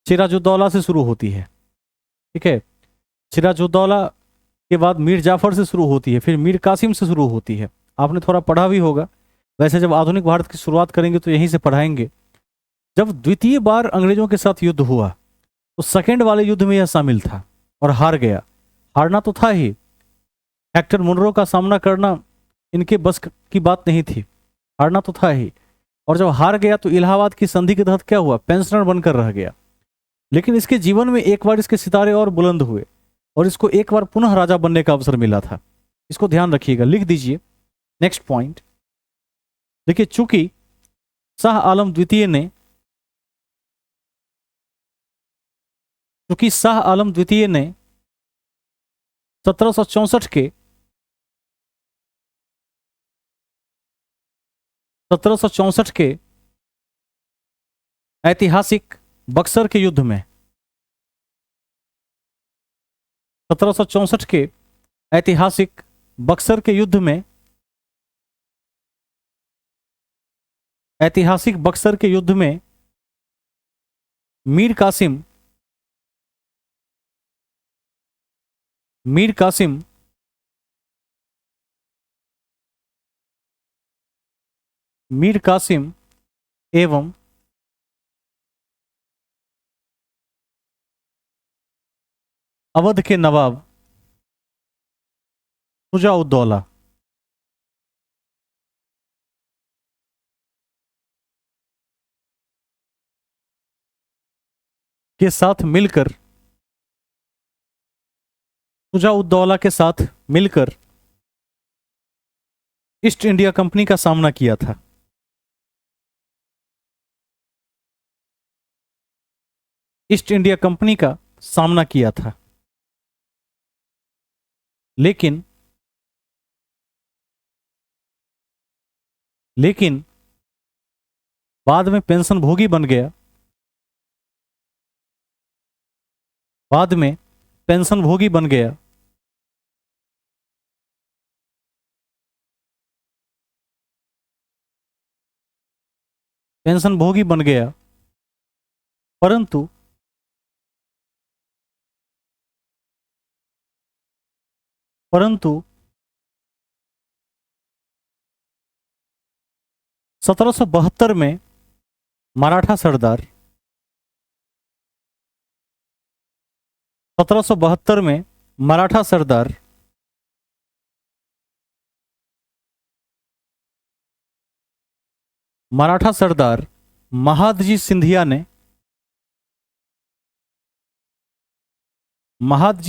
सिराजुद्दौला से शुरू होती है। ठीक है, सिराजुद्दौला के बाद मीर जाफर से शुरू होती है, फिर मीर कासिम से शुरू होती है। आपने थोड़ा पढ़ा भी होगा। वैसे जब आधुनिक भारत की शुरुआत करेंगे तो यहीं से पढ़ाएंगे। जब द्वितीय बार अंग्रेजों के साथ युद्ध हुआ तो सेकेंड वाले युद्ध में यह शामिल था और हार गया। हारना तो था ही, हेक्टर मुनरो का सामना करना इनके बस की बात नहीं थी। हारना तो था ही। और जब हार गया तो इलाहाबाद की संधि के तहत क्या हुआ? पेंशनर बनकर रह गया। लेकिन इसके जीवन में एक बार इसके सितारे और बुलंद हुए और इसको एक बार पुनः राजा बनने का अवसर मिला था। इसको ध्यान रखिएगा, लिख दीजिए। नेक्स्ट पॉइंट देखिए, चूंकि शाह आलम द्वितीय ने 1764 के 1764 के ऐतिहासिक बक्सर के युद्ध में 1764 के ऐतिहासिक बक्सर के युद्ध में ऐतिहासिक बक्सर के युद्ध में मीर कासिम एवं अवध के नवाब शुजा-उद-दौला के साथ मिलकर ईस्ट इंडिया कंपनी का सामना किया था। ईस्ट इंडिया कंपनी का सामना किया था। लेकिन बाद में पेंशन भोगी बन गया। बाद में पेंशन भोगी बन गया। पेंशन भोगी बन गया, परंतु परंतु 1772 में मराठा सरदार 1772 में मराठा सरदार महादजी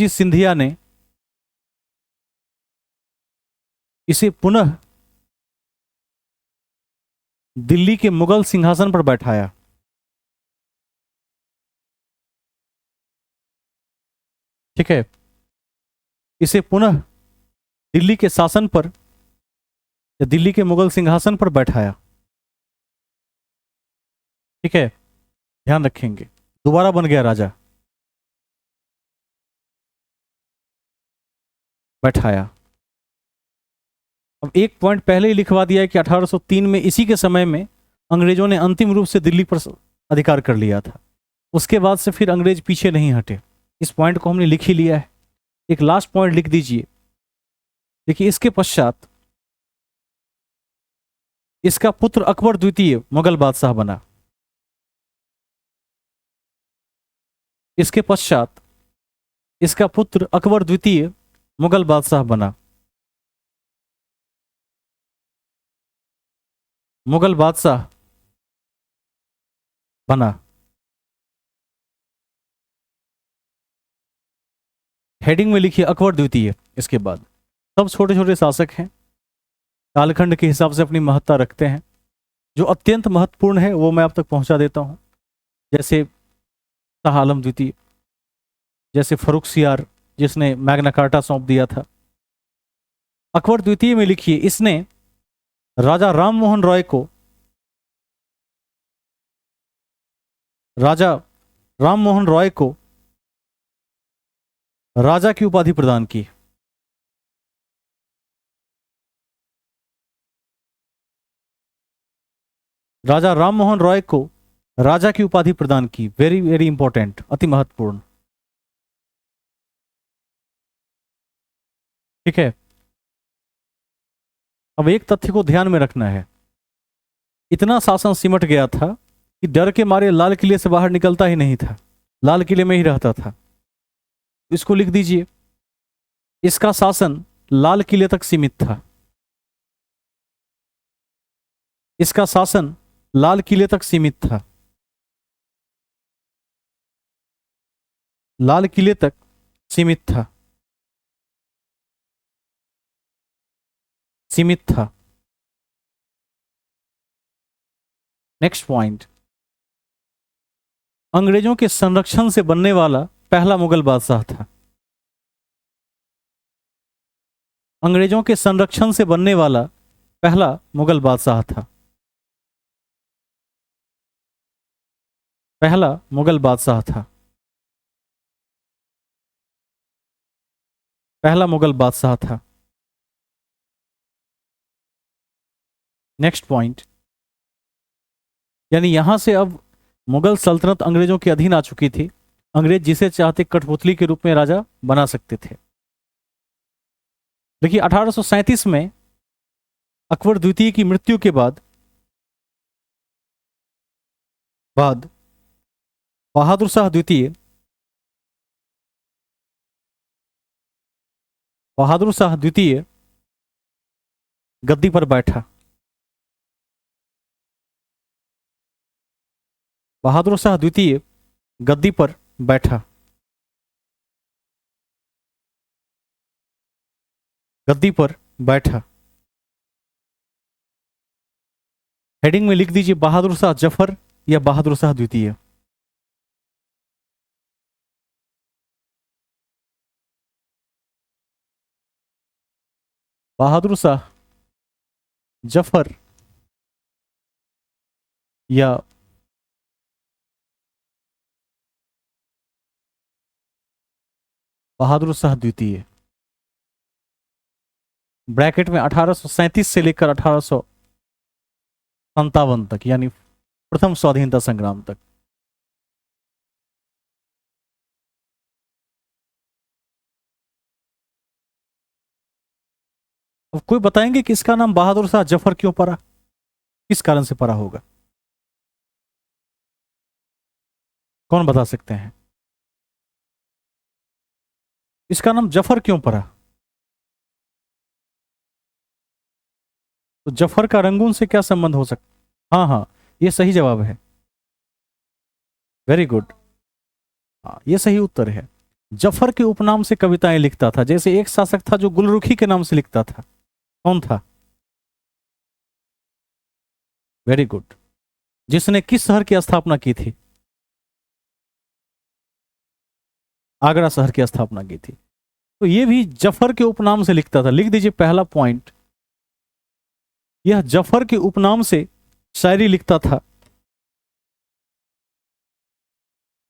सिंधिया ने इसे पुनः दिल्ली के मुगल सिंहासन पर बैठाया। ठीक है, इसे पुनः दिल्ली के शासन पर या दिल्ली के मुगल सिंहासन पर बैठाया। ठीक है, ध्यान रखेंगे, दोबारा बन गया राजा, बैठाया। अब एक पॉइंट पहले ही लिखवा दिया है कि 1803 में इसी के समय में अंग्रेजों ने अंतिम रूप से दिल्ली पर अधिकार कर लिया था। उसके बाद से फिर अंग्रेज पीछे नहीं हटे। इस पॉइंट को हमने लिख ही लिया है। एक लास्ट पॉइंट लिख दीजिए। देखिए, इसके पश्चात इसका पुत्र अकबर द्वितीय मुगल बादशाह बना। इसके पश्चात इसका पुत्र अकबर द्वितीय मुगल बादशाह बना। मुगल बादशाह बना। हेडिंग में लिखिए अकबर द्वितीय। इसके बाद सब छोटे छोटे शासक हैं, कालखंड के हिसाब से अपनी महत्ता रखते हैं। जो अत्यंत महत्वपूर्ण है वो मैं आप तक पहुंचा देता हूं, जैसे शाह आलम द्वितीय, जैसे फरुख सियार जिसने मैग्ना कार्टा सौंप दिया था। अकबर द्वितीय में लिखिए इसने राजा राम मोहन रॉय को, राजा राम मोहन रॉय को राजा की उपाधि प्रदान की। राजा राम मोहन रॉय को राजा की उपाधि प्रदान की। वेरी वेरी इंपॉर्टेंट, अति महत्वपूर्ण। ठीक है। अब एक तथ्य को ध्यान में रखना है, इतना शासन सिमट गया था कि डर के मारे लाल किले से बाहर निकलता ही नहीं था, लाल किले में ही रहता था। इसको लिख दीजिए, इसका शासन लाल किले तक सीमित था। इसका शासन लाल किले तक सीमित था। लाल किले तक सीमित था। सीमित था। नेक्स्ट पॉइंट, अंग्रेजों के संरक्षण से बनने वाला पहला मुगल बादशाह था। अंग्रेजों के संरक्षण से बनने वाला पहला मुगल बादशाह था। पहला मुगल बादशाह था। पहला मुगल बादशाह था। नेक्स्ट पॉइंट, यानी यहां से अब मुगल सल्तनत अंग्रेजों के अधीन आ चुकी थी। अंग्रेज जिसे चाहते कठपुतली के रूप में राजा बना सकते थे। देखिए 1837 में अकबर द्वितीय की मृत्यु के बाद बाद बहादुर शाह द्वितीय, बहादुर शाह द्वितीय गद्दी पर बैठा। बहादुर शाह द्वितीय गद्दी पर बैठा। गद्दी पर बैठा। हेडिंग में लिख दीजिए बहादुर शाह जफर या बहादुर शाह द्वितीय। बहादुर शाह जफर या बहादुर शाह द्वितीय। ब्रैकेट में 1837 से लेकर 1857 तक, यानी प्रथम स्वाधीनता संग्राम तक। अब कोई बताएंगे कि इसका नाम बहादुर शाह जफर क्यों पड़ा, किस कारण से पड़ा होगा? कौन बता सकते हैं इसका नाम जफर क्यों पड़ा? तो जफर का रंगून से क्या संबंध हो सकता? हाँ हाँ, ये सही जवाब है। Very good. हाँ, ये सही उत्तर है। जफर के उपनाम से कविताएं लिखता था। जैसे एक शासक था जो गुलरुखी के नाम से लिखता था, कौन था? Very good. जिसने किस शहर की स्थापना की थी? आगरा शहर की स्थापना की थी। तो ये भी जफर के उपनाम से लिखता था। लिख दीजिए पहला पॉइंट, यह जफर के उपनाम से शायरी लिखता था।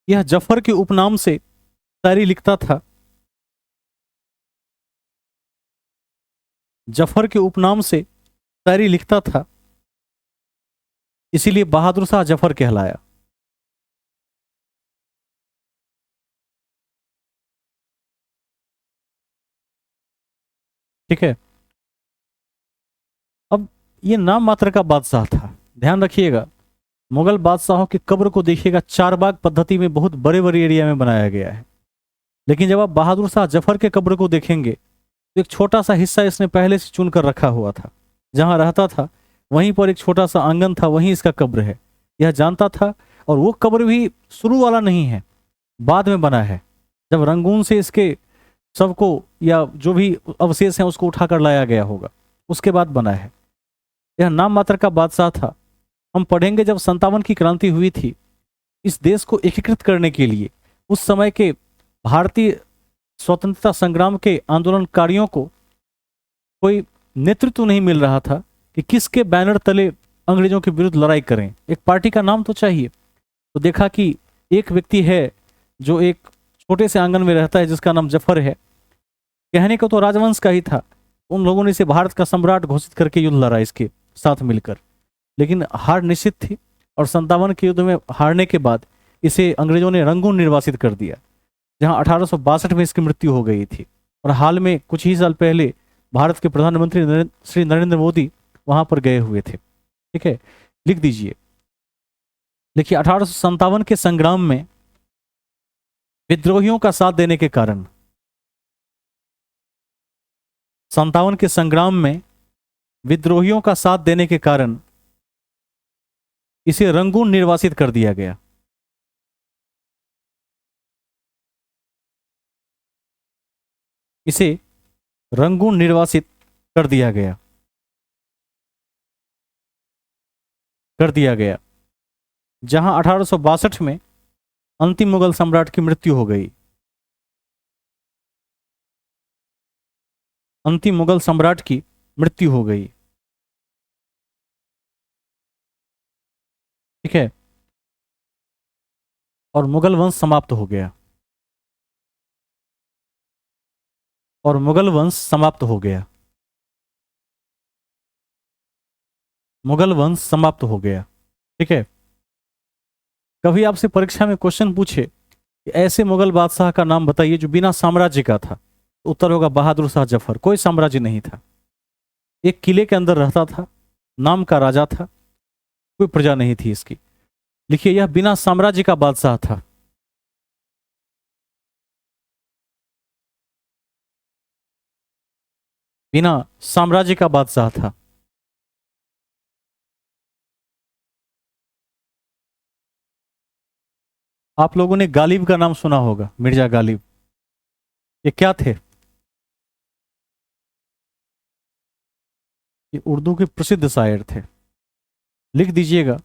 यह जफर के उपनाम से शायरी लिखता था। जफर के उपनाम से शायरी लिखता था, इसीलिए बहादुर शाह जफर कहलाया। ठीक है। अब ये नाम मात्र का बादशाह था। ध्यान रखिएगा, मुगल बादशाहों की कब्र को देखिएगा, चारबाग पद्धति में बहुत बड़े बड़े एरिया में बनाया गया है। लेकिन जब आप बहादुर शाह जफर के कब्र को देखेंगे तो एक छोटा सा हिस्सा इसने पहले से चुन कर रखा हुआ था। जहां रहता था वहीं पर एक छोटा सा आंगन था, वहीं इसका कब्र है, यह जानता था। और वो कब्र भी शुरू वाला नहीं है, बाद में बना है। जब रंगून से इसके सबको या जो भी अवशेष हैं उसको उठाकर लाया गया होगा, उसके बाद बना है। यह नाम मात्र का बादशाह था। हम पढ़ेंगे जब 57 की क्रांति हुई थी, इस देश को एकीकृत करने के लिए उस समय के भारतीय स्वतंत्रता संग्राम के आंदोलनकारियों को कोई नेतृत्व नहीं मिल रहा था कि किसके बैनर तले अंग्रेजों के विरुद्ध लड़ाई करें। एक पार्टी का नाम तो चाहिए। तो देखा कि एक व्यक्ति है जो एक छोटे से आंगन में रहता है, जिसका नाम जफर है। कहने को तो राजवंश का ही था, उन लोगों ने इसे भारत का सम्राट घोषित करके युद्ध लड़ा इसके साथ मिलकर, लेकिन हार निश्चित थी। और 57 के युद्ध में हारने के बाद इसे अंग्रेजों ने रंगून निर्वासित कर दिया, जहां 1862 में इसकी मृत्यु हो गई थी। और हाल में कुछ ही साल पहले भारत के प्रधानमंत्री श्री नरेंद्र मोदी वहां पर गए हुए थे। ठीक है, लिख दीजिए। देखिए, 1857 के संग्राम में विद्रोहियों का साथ देने के कारण, 57 के संग्राम में विद्रोहियों का साथ देने के कारण इसे रंगून निर्वासित कर दिया गया। इसे रंगून निर्वासित कर दिया गया, जहां 1862 में अंतिम मुगल सम्राट की मृत्यु हो गई। अंतिम मुगल सम्राट की मृत्यु हो गई। ठीक है, और मुगल वंश समाप्त हो गया। और मुगल वंश समाप्त हो गया। मुगल वंश समाप्त हो गया। ठीक है, कभी आपसे परीक्षा में क्वेश्चन पूछे कि ऐसे मुगल बादशाह का नाम बताइए जो बिना साम्राज्य का था, तो उत्तर होगा बहादुर शाह जफर। कोई साम्राज्य नहीं था, एक किले के अंदर रहता था, नाम का राजा था, कोई प्रजा नहीं थी इसकी। लिखिए, यह बिना साम्राज्य का बादशाह था। बिना साम्राज्य का बादशाह था। आप लोगों ने गालिब का नाम सुना होगा, मिर्जा गालिब। ये क्या थे? ये उर्दू के प्रसिद्ध शायर थे। लिख दीजिएगा,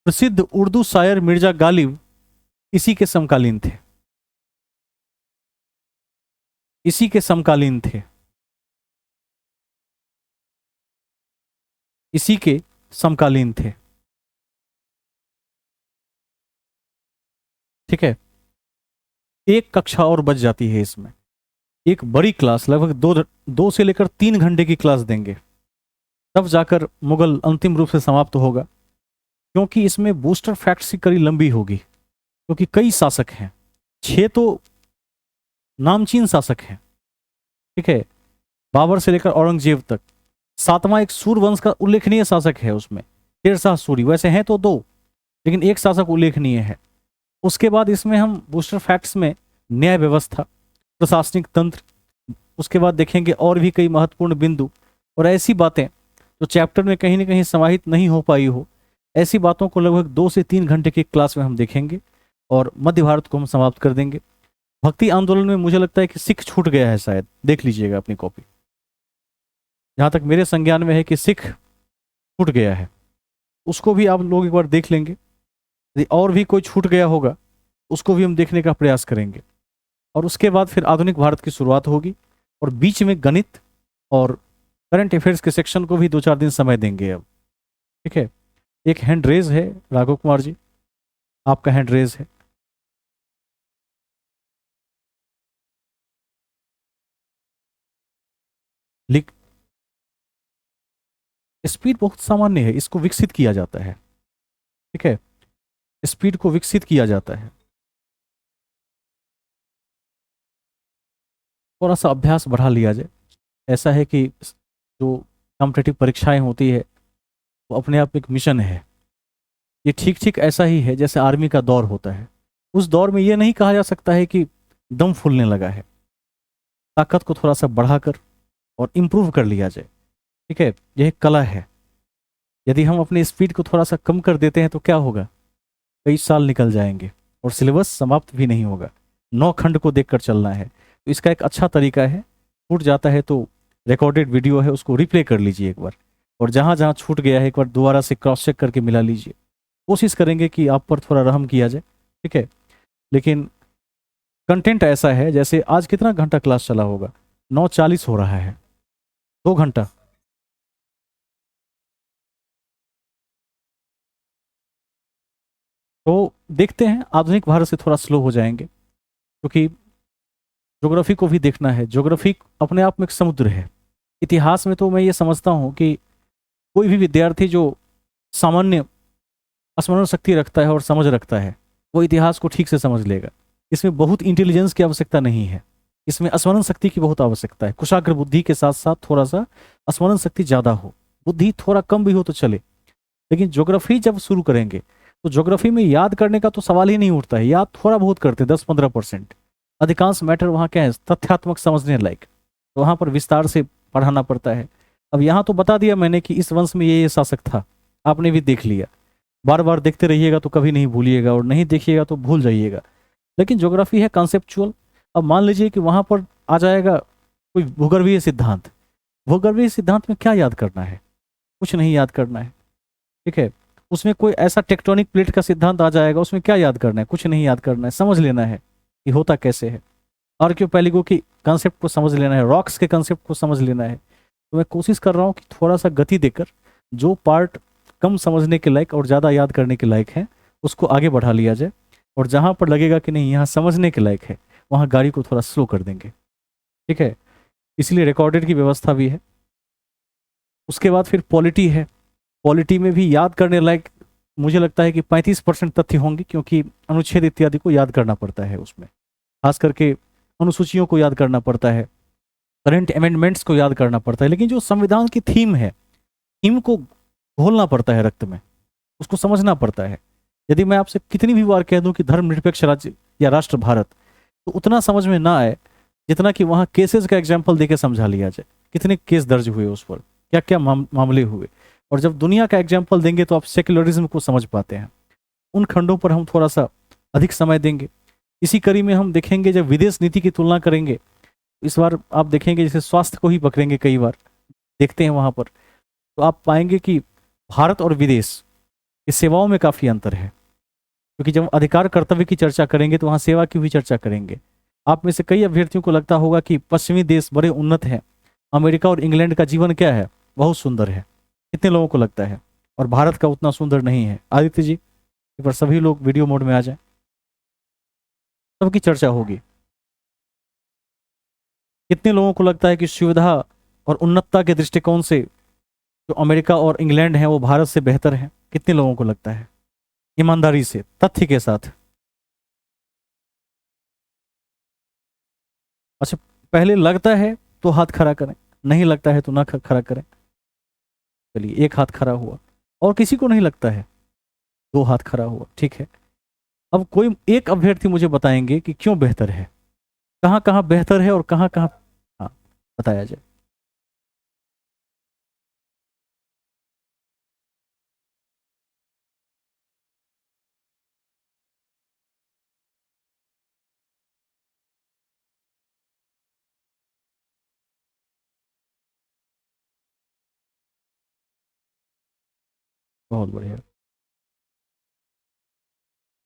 प्रसिद्ध उर्दू शायर मिर्जा गालिब इसी के समकालीन थे। इसी के समकालीन थे। इसी के समकालीन थे। ठीक है, एक कक्षा और बच जाती है इसमें। एक बड़ी क्लास, लगभग दो से लेकर 3 घंटे की क्लास देंगे, तब जाकर मुगल अंतिम रूप से समाप्त होगा। क्योंकि इसमें बूस्टर फैक्ट्स की कड़ी लंबी होगी, क्योंकि कई शासक हैं, 6 तो नामचीन शासक हैं। ठीक है, बाबर से लेकर औरंगजेब तक। 7वां एक सूर्यवंश का उल्लेखनीय शासक है उसमें, शेरशाह सूरी। वैसे हैं तो 2, लेकिन एक शासक उल्लेखनीय है। उसके बाद इसमें हम बूस्टर फैक्ट्स में न्याय व्यवस्था, प्रशासनिक तंत्र, उसके बाद देखेंगे और भी कई महत्वपूर्ण बिंदु और ऐसी बातें जो चैप्टर में कहीं ना कहीं समाहित नहीं हो पाई हो, ऐसी बातों को लगभग 2 से 3 घंटे की क्लास में हम देखेंगे और मध्य भारत को हम समाप्त कर देंगे। भक्ति आंदोलन में मुझे लगता है कि सिख छूट गया है, शायद देख लीजिएगा अपनी कॉपी। जहां तक मेरे संज्ञान में है कि सिख छूट गया है, उसको भी आप लोग एक बार देख लेंगे। यदि और भी कोई छूट गया होगा उसको भी हम देखने का प्रयास करेंगे। और उसके बाद फिर आधुनिक भारत की शुरुआत होगी और बीच में गणित और करंट अफेयर्स के सेक्शन को भी 2-4 दिन समय देंगे अब। ठीक है, एक हैंड रेज है, राघव कुमार जी, आपका हैंड रेज है। लिख, स्पीड बहुत सामान्य है, इसको विकसित किया जाता है। ठीक है, स्पीड को विकसित किया जाता है, थोड़ा सा अभ्यास बढ़ा लिया जाए। ऐसा है कि जो कॉम्पिटिटिव परीक्षाएं होती है वो अपने आप में एक मिशन है। ये ठीक ठीक ऐसा ही है जैसे आर्मी का दौर होता है। उस दौर में ये नहीं कहा जा सकता है कि दम फूलने लगा है, ताकत को थोड़ा सा बढ़ाकर और इम्प्रूव कर लिया जाए। ठीक है, यह एक कला है। यदि हम अपनी स्पीड को थोड़ा सा कम कर देते हैं तो क्या होगा, कई साल निकल जाएंगे और सिलेबस समाप्त भी नहीं होगा। 9 खंड को देखकर चलना है। तो इसका एक अच्छा तरीका है, छूट जाता है तो रिकॉर्डेड वीडियो है उसको रिप्ले कर लीजिए एक बार, और जहाँ जहाँ छूट गया है एक बार दोबारा से क्रॉस चेक करके मिला लीजिए। कोशिश करेंगे कि आप पर थोड़ा रहम किया जाए। ठीक है, लेकिन कंटेंट ऐसा है जैसे आज कितना घंटा क्लास चला होगा, 9:40 हो रहा है, 2 घंटा। तो देखते हैं आधुनिक भारत से थोड़ा स्लो हो जाएंगे, क्योंकि ज्योग्राफी को भी देखना है। ज्योग्राफी अपने आप में एक समुद्र है। इतिहास में तो मैं ये समझता हूँ कि कोई भी विद्यार्थी जो सामान्य स्मरण शक्ति रखता है और समझ रखता है वो इतिहास को ठीक से समझ लेगा। इसमें बहुत इंटेलिजेंस की आवश्यकता नहीं है, इसमें स्मरण शक्ति की बहुत आवश्यकता है। कुशाग्र बुद्धि के साथ साथ थोड़ा सा स्मरण शक्ति ज़्यादा हो, बुद्धि थोड़ा कम भी हो तो चले। लेकिन ज्योग्राफी जब शुरू करेंगे तो ज्योग्राफी में याद करने का तो सवाल ही नहीं उठता है। याद थोड़ा बहुत करते हैं, 10-15%। अधिकांश मैटर वहाँ क्या है, तथ्यात्मक समझने लायक, तो वहाँ पर विस्तार से पढ़ाना पड़ता है। अब यहाँ तो बता दिया मैंने कि इस वंश में ये शासक था, आपने भी देख लिया। बार बार देखते रहिएगा तो कभी नहीं भूलिएगा, और नहीं देखिएगा तो भूल जाइएगा। लेकिन ज्योग्राफी है कॉन्सेप्चुअल। अब मान लीजिए कि वहाँ पर आ जाएगा कोई भूगर्भीय सिद्धांत। भूगर्भीय सिद्धांत में क्या याद करना है, कुछ नहीं याद करना है। ठीक है, उसमें कोई ऐसा टेक्टोनिक प्लेट का सिद्धांत आ जाएगा, उसमें क्या याद करना है, कुछ नहीं याद करना है, समझ लेना है कि होता कैसे है। आर्कियोपैलिगो की कॉन्सेप्ट को समझ लेना है, रॉक्स के कॉन्सेप्ट को समझ लेना है। तो मैं कोशिश कर रहा हूँ कि थोड़ा सा गति देकर जो पार्ट कम समझने के लायक और ज़्यादा याद करने के लायक है उसको आगे बढ़ा लिया जाए, और जहाँ पर लगेगा कि नहीं यहाँ समझने के लायक है वहाँ गाड़ी को थोड़ा स्लो कर देंगे। ठीक है, इसलिए रिकॉर्डेड की व्यवस्था भी है। उसके बाद फिर पॉलिटी है। पॉलिटी में भी याद करने लायक मुझे लगता है कि 35% तथ्य होंगे, क्योंकि अनुच्छेद इत्यादि को याद करना पड़ता है उसमें, खास करके अनुसूचियों को याद करना पड़ता है, करंट अमेंडमेंट्स को याद करना पड़ता है। लेकिन जो संविधान की थीम है, थीम को घोलना पड़ता है रक्त में, उसको समझना पड़ता है। यदि मैं आपसे कितनी भी बार कह दूं कि धर्मनिरपेक्ष राज्य या राष्ट्र भारत, तो उतना समझ में ना आए जितना कि वहाँ केसेस का एग्जाम्पल देके समझा लिया जाए। कितने केस दर्ज हुए उस पर, क्या क्या मामले हुए, और जब दुनिया का एग्जाम्पल देंगे तो आप सेक्युलरिज्म को समझ पाते हैं। उन खंडों पर हम थोड़ा सा अधिक समय देंगे। इसी कड़ी में हम देखेंगे, जब विदेश नीति की तुलना करेंगे, इस बार आप देखेंगे जैसे स्वास्थ्य को ही पकड़ेंगे, कई बार देखते हैं वहाँ पर, तो आप पाएंगे कि भारत और विदेश की सेवाओं में काफ़ी अंतर है। क्योंकि जब अधिकार कर्तव्य की चर्चा करेंगे तो वहाँ सेवा की भी चर्चा करेंगे। आप में से कई अभ्यर्थियों को लगता होगा कि पश्चिमी देश बड़े उन्नत हैं, अमेरिका और इंग्लैंड का जीवन क्या है, बहुत सुंदर है। कितने लोगों को लगता है, और भारत का उतना सुंदर नहीं है। आदित्य जी, एक बार सभी लोग वीडियो मोड में आ जाएं, सबकी चर्चा होगी। कितने लोगों को लगता है कि सुविधा और उन्नतता के दृष्टिकोण से जो अमेरिका और इंग्लैंड है वो भारत से बेहतर है? कितने लोगों को लगता है, ईमानदारी से तथ्य के साथ? अच्छा, पहले लगता है तो हाथ खड़ा करें, नहीं लगता है तो ना खड़ा करें। चलिए, एक हाथ खड़ा हुआ, और किसी को नहीं लगता है, 2 हाथ खड़ा हुआ। ठीक है, अब कोई एक अभ्यर्थी मुझे बताएंगे कि क्यों बेहतर है, कहाँ कहाँ बेहतर है और कहाँ कहाँ। हाँ, बताया जाए। बहुत बढ़िया।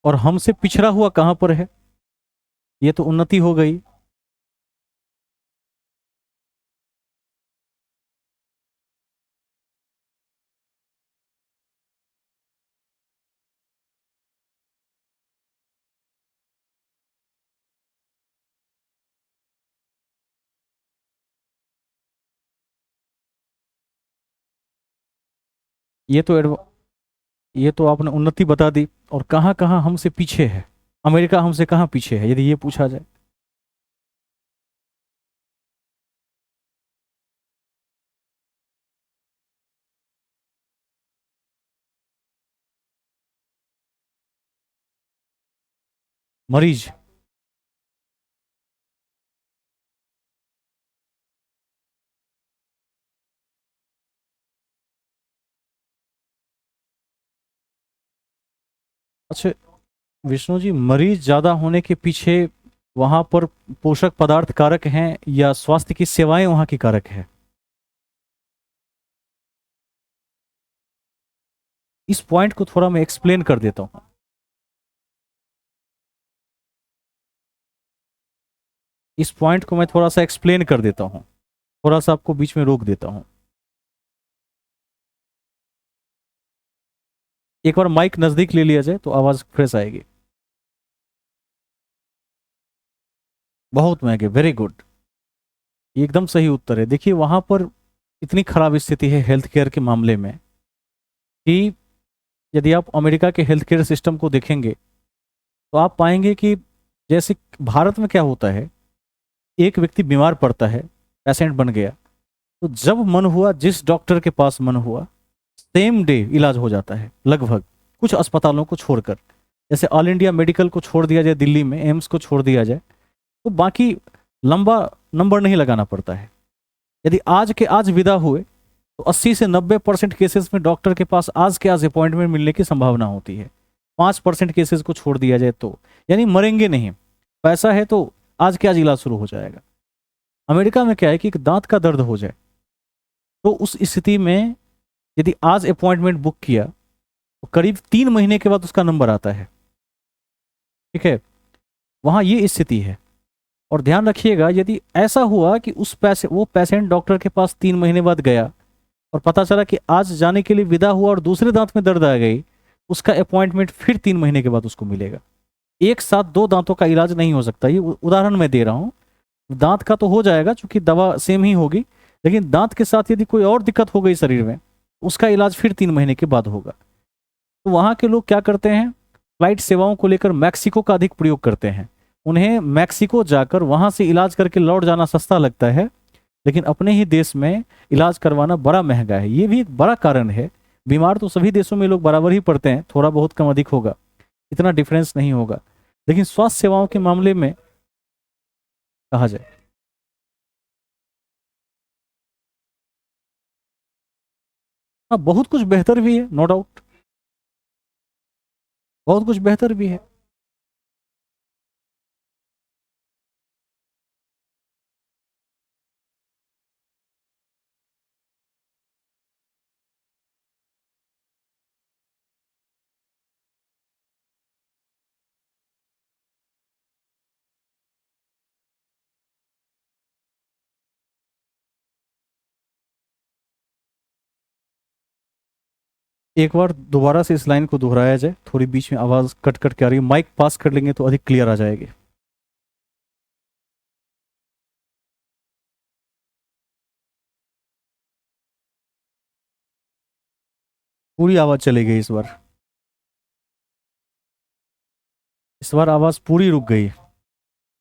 और हमसे पिछड़ा हुआ कहाँ पर है, ये तो उन्नति हो गई। ये तो ये तो आपने उन्नति बता दी, और कहाँ कहाँ हमसे पीछे है, अमेरिका हमसे कहाँ पीछे है, यदि ये पूछा जाए? मरीज। अच्छा विष्णु जी, मरीज ज्यादा होने के पीछे वहां पर पोषक पदार्थ कारक हैं या स्वास्थ्य की सेवाएं वहां की कारक है? इस पॉइंट को थोड़ा मैं एक्सप्लेन कर देता हूँ। इस पॉइंट को मैं थोड़ा सा एक्सप्लेन कर देता हूँ, थोड़ा सा आपको बीच में रोक देता हूँ। एक बार माइक नजदीक ले लिया जाए तो आवाज फ्रेश आएगी। बहुत महंगे, वेरी गुड, एकदम सही उत्तर है। देखिए वहां पर इतनी खराब स्थिति है हेल्थ केयर के मामले में कि यदि आप अमेरिका के हेल्थ केयर सिस्टम को देखेंगे तो आप पाएंगे कि जैसे भारत में क्या होता है, एक व्यक्ति बीमार पड़ता है, पेशेंट बन गया, तो जब मन हुआ जिस डॉक्टर के पास मन हुआ सेम डे इलाज हो जाता है लगभग, कुछ अस्पतालों को छोड़कर। जैसे ऑल इंडिया मेडिकल को छोड़ दिया जाए, दिल्ली में एम्स को छोड़ दिया जाए, तो बाकी लंबा नंबर नहीं लगाना पड़ता है। यदि आज के आज विदा हुए तो 80 से 90% केसेस में डॉक्टर के पास आज के आज अपॉइंटमेंट मिलने की संभावना होती है। 5% केसेस को छोड़ दिया जाए तो, यानी मरेंगे नहीं, पैसा है तो आज के आज इलाज शुरू हो जाएगा। अमेरिका में क्या है कि एक दांत का दर्द हो जाए तो उस स्थिति में यदि आज अपॉइंटमेंट बुक किया तो करीब 3 महीने के बाद उसका नंबर आता है। ठीक है, वहां ये स्थिति है। और ध्यान रखिएगा, यदि ऐसा हुआ कि वो पेशेंट डॉक्टर के पास 3 महीने बाद गया और पता चला कि आज जाने के लिए विदा हुआ और दूसरे दांत में दर्द आ गई, उसका अपॉइंटमेंट फिर 3 महीने के बाद उसको मिलेगा। एक साथ दो दांतों का इलाज नहीं हो सकता, ये उदाहरण मैं दे रहा हूँ। दांत का तो हो जाएगा क्योंकि दवा सेम ही होगी, लेकिन दांत के साथ यदि कोई और दिक्कत हो गई शरीर में, उसका इलाज फिर 3 महीने के बाद होगा। तो वहाँ के लोग क्या करते हैं, फ्लाइट सेवाओं को लेकर मैक्सिको का अधिक प्रयोग करते हैं। उन्हें मैक्सिको जाकर वहाँ से इलाज करके लौट जाना सस्ता लगता है, लेकिन अपने ही देश में इलाज करवाना बड़ा महंगा है। ये भी एक बड़ा कारण है। बीमार तो सभी देशों में लोग बराबर ही पड़ते हैं, थोड़ा बहुत कम अधिक होगा, इतना डिफरेंस नहीं होगा, लेकिन स्वास्थ्य सेवाओं के मामले में कहा जाए, हाँ बहुत कुछ बेहतर भी है, नो डाउट, बहुत कुछ बेहतर भी है। एक बार दोबारा से इस लाइन को दोहराया जाए, थोड़ी बीच में आवाज कट कट के आ रही है, माइक पास कर लेंगे तो अधिक क्लियर आ जाएगी। पूरी आवाज चली गई इस बार, इस बार आवाज पूरी रुक गई।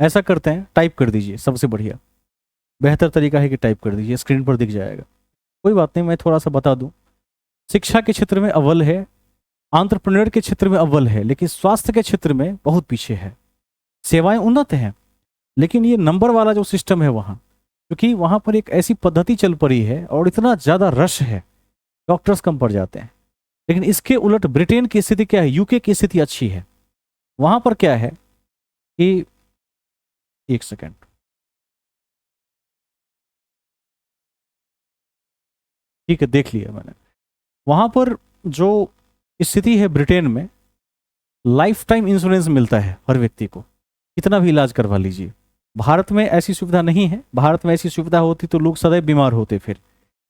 ऐसा करते हैं, टाइप कर दीजिए, सबसे बढ़िया बेहतर तरीका है कि टाइप कर दीजिए, स्क्रीन पर दिख जाएगा। कोई बात नहीं, मैं थोड़ा सा बता दूं। शिक्षा के क्षेत्र में अव्वल है, आंट्रप्रनर के क्षेत्र में अव्वल है, लेकिन स्वास्थ्य के क्षेत्र में बहुत पीछे है। सेवाएं उन्नत हैं, लेकिन ये नंबर वाला जो सिस्टम है वहाँ, क्योंकि वहाँ पर एक ऐसी पद्धति चल पड़ी है और इतना ज़्यादा रश है, डॉक्टर्स कम पड़ जाते हैं। लेकिन इसके उलट ब्रिटेन की स्थिति क्या है, यूके की स्थिति अच्छी है। वहाँ पर क्या है कि, एक सेकेंड, ठीक है देख लिया मैंने। वहाँ पर जो स्थिति है ब्रिटेन में, लाइफ टाइम इंश्योरेंस मिलता है हर व्यक्ति को, कितना भी इलाज करवा लीजिए। भारत में ऐसी सुविधा नहीं है, भारत में ऐसी सुविधा होती तो लोग सदैव बीमार होते, फिर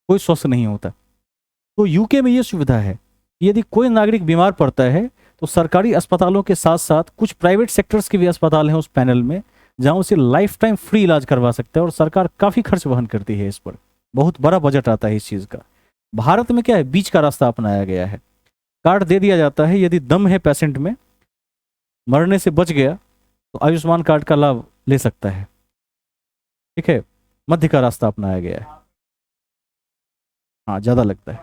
कोई स्वस्थ नहीं होता। तो यूके में ये सुविधा है, यदि कोई नागरिक बीमार पड़ता है तो सरकारी अस्पतालों के साथ साथ कुछ प्राइवेट सेक्टर्स के भी अस्पताल हैं उस पैनल में, जहां उसे लाइफ टाइम फ्री इलाज करवा सकता है, और सरकार काफ़ी खर्च वहन करती है इस पर, बहुत बड़ा बजट आता है इस चीज़ का। भारत में क्या है, बीच का रास्ता अपनाया गया है। कार्ड दे दिया जाता है, यदि दम है पेशेंट में, मरने से बच गया तो आयुष्मान कार्ड का लाभ ले सकता है। ठीक है, मध्य का रास्ता अपनाया गया है। हाँ ज़्यादा लगता है।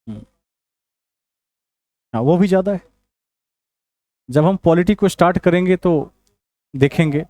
हम्म, हाँ वो भी ज़्यादा है। जब हम पॉलिटी को स्टार्ट करेंगे तो देखेंगे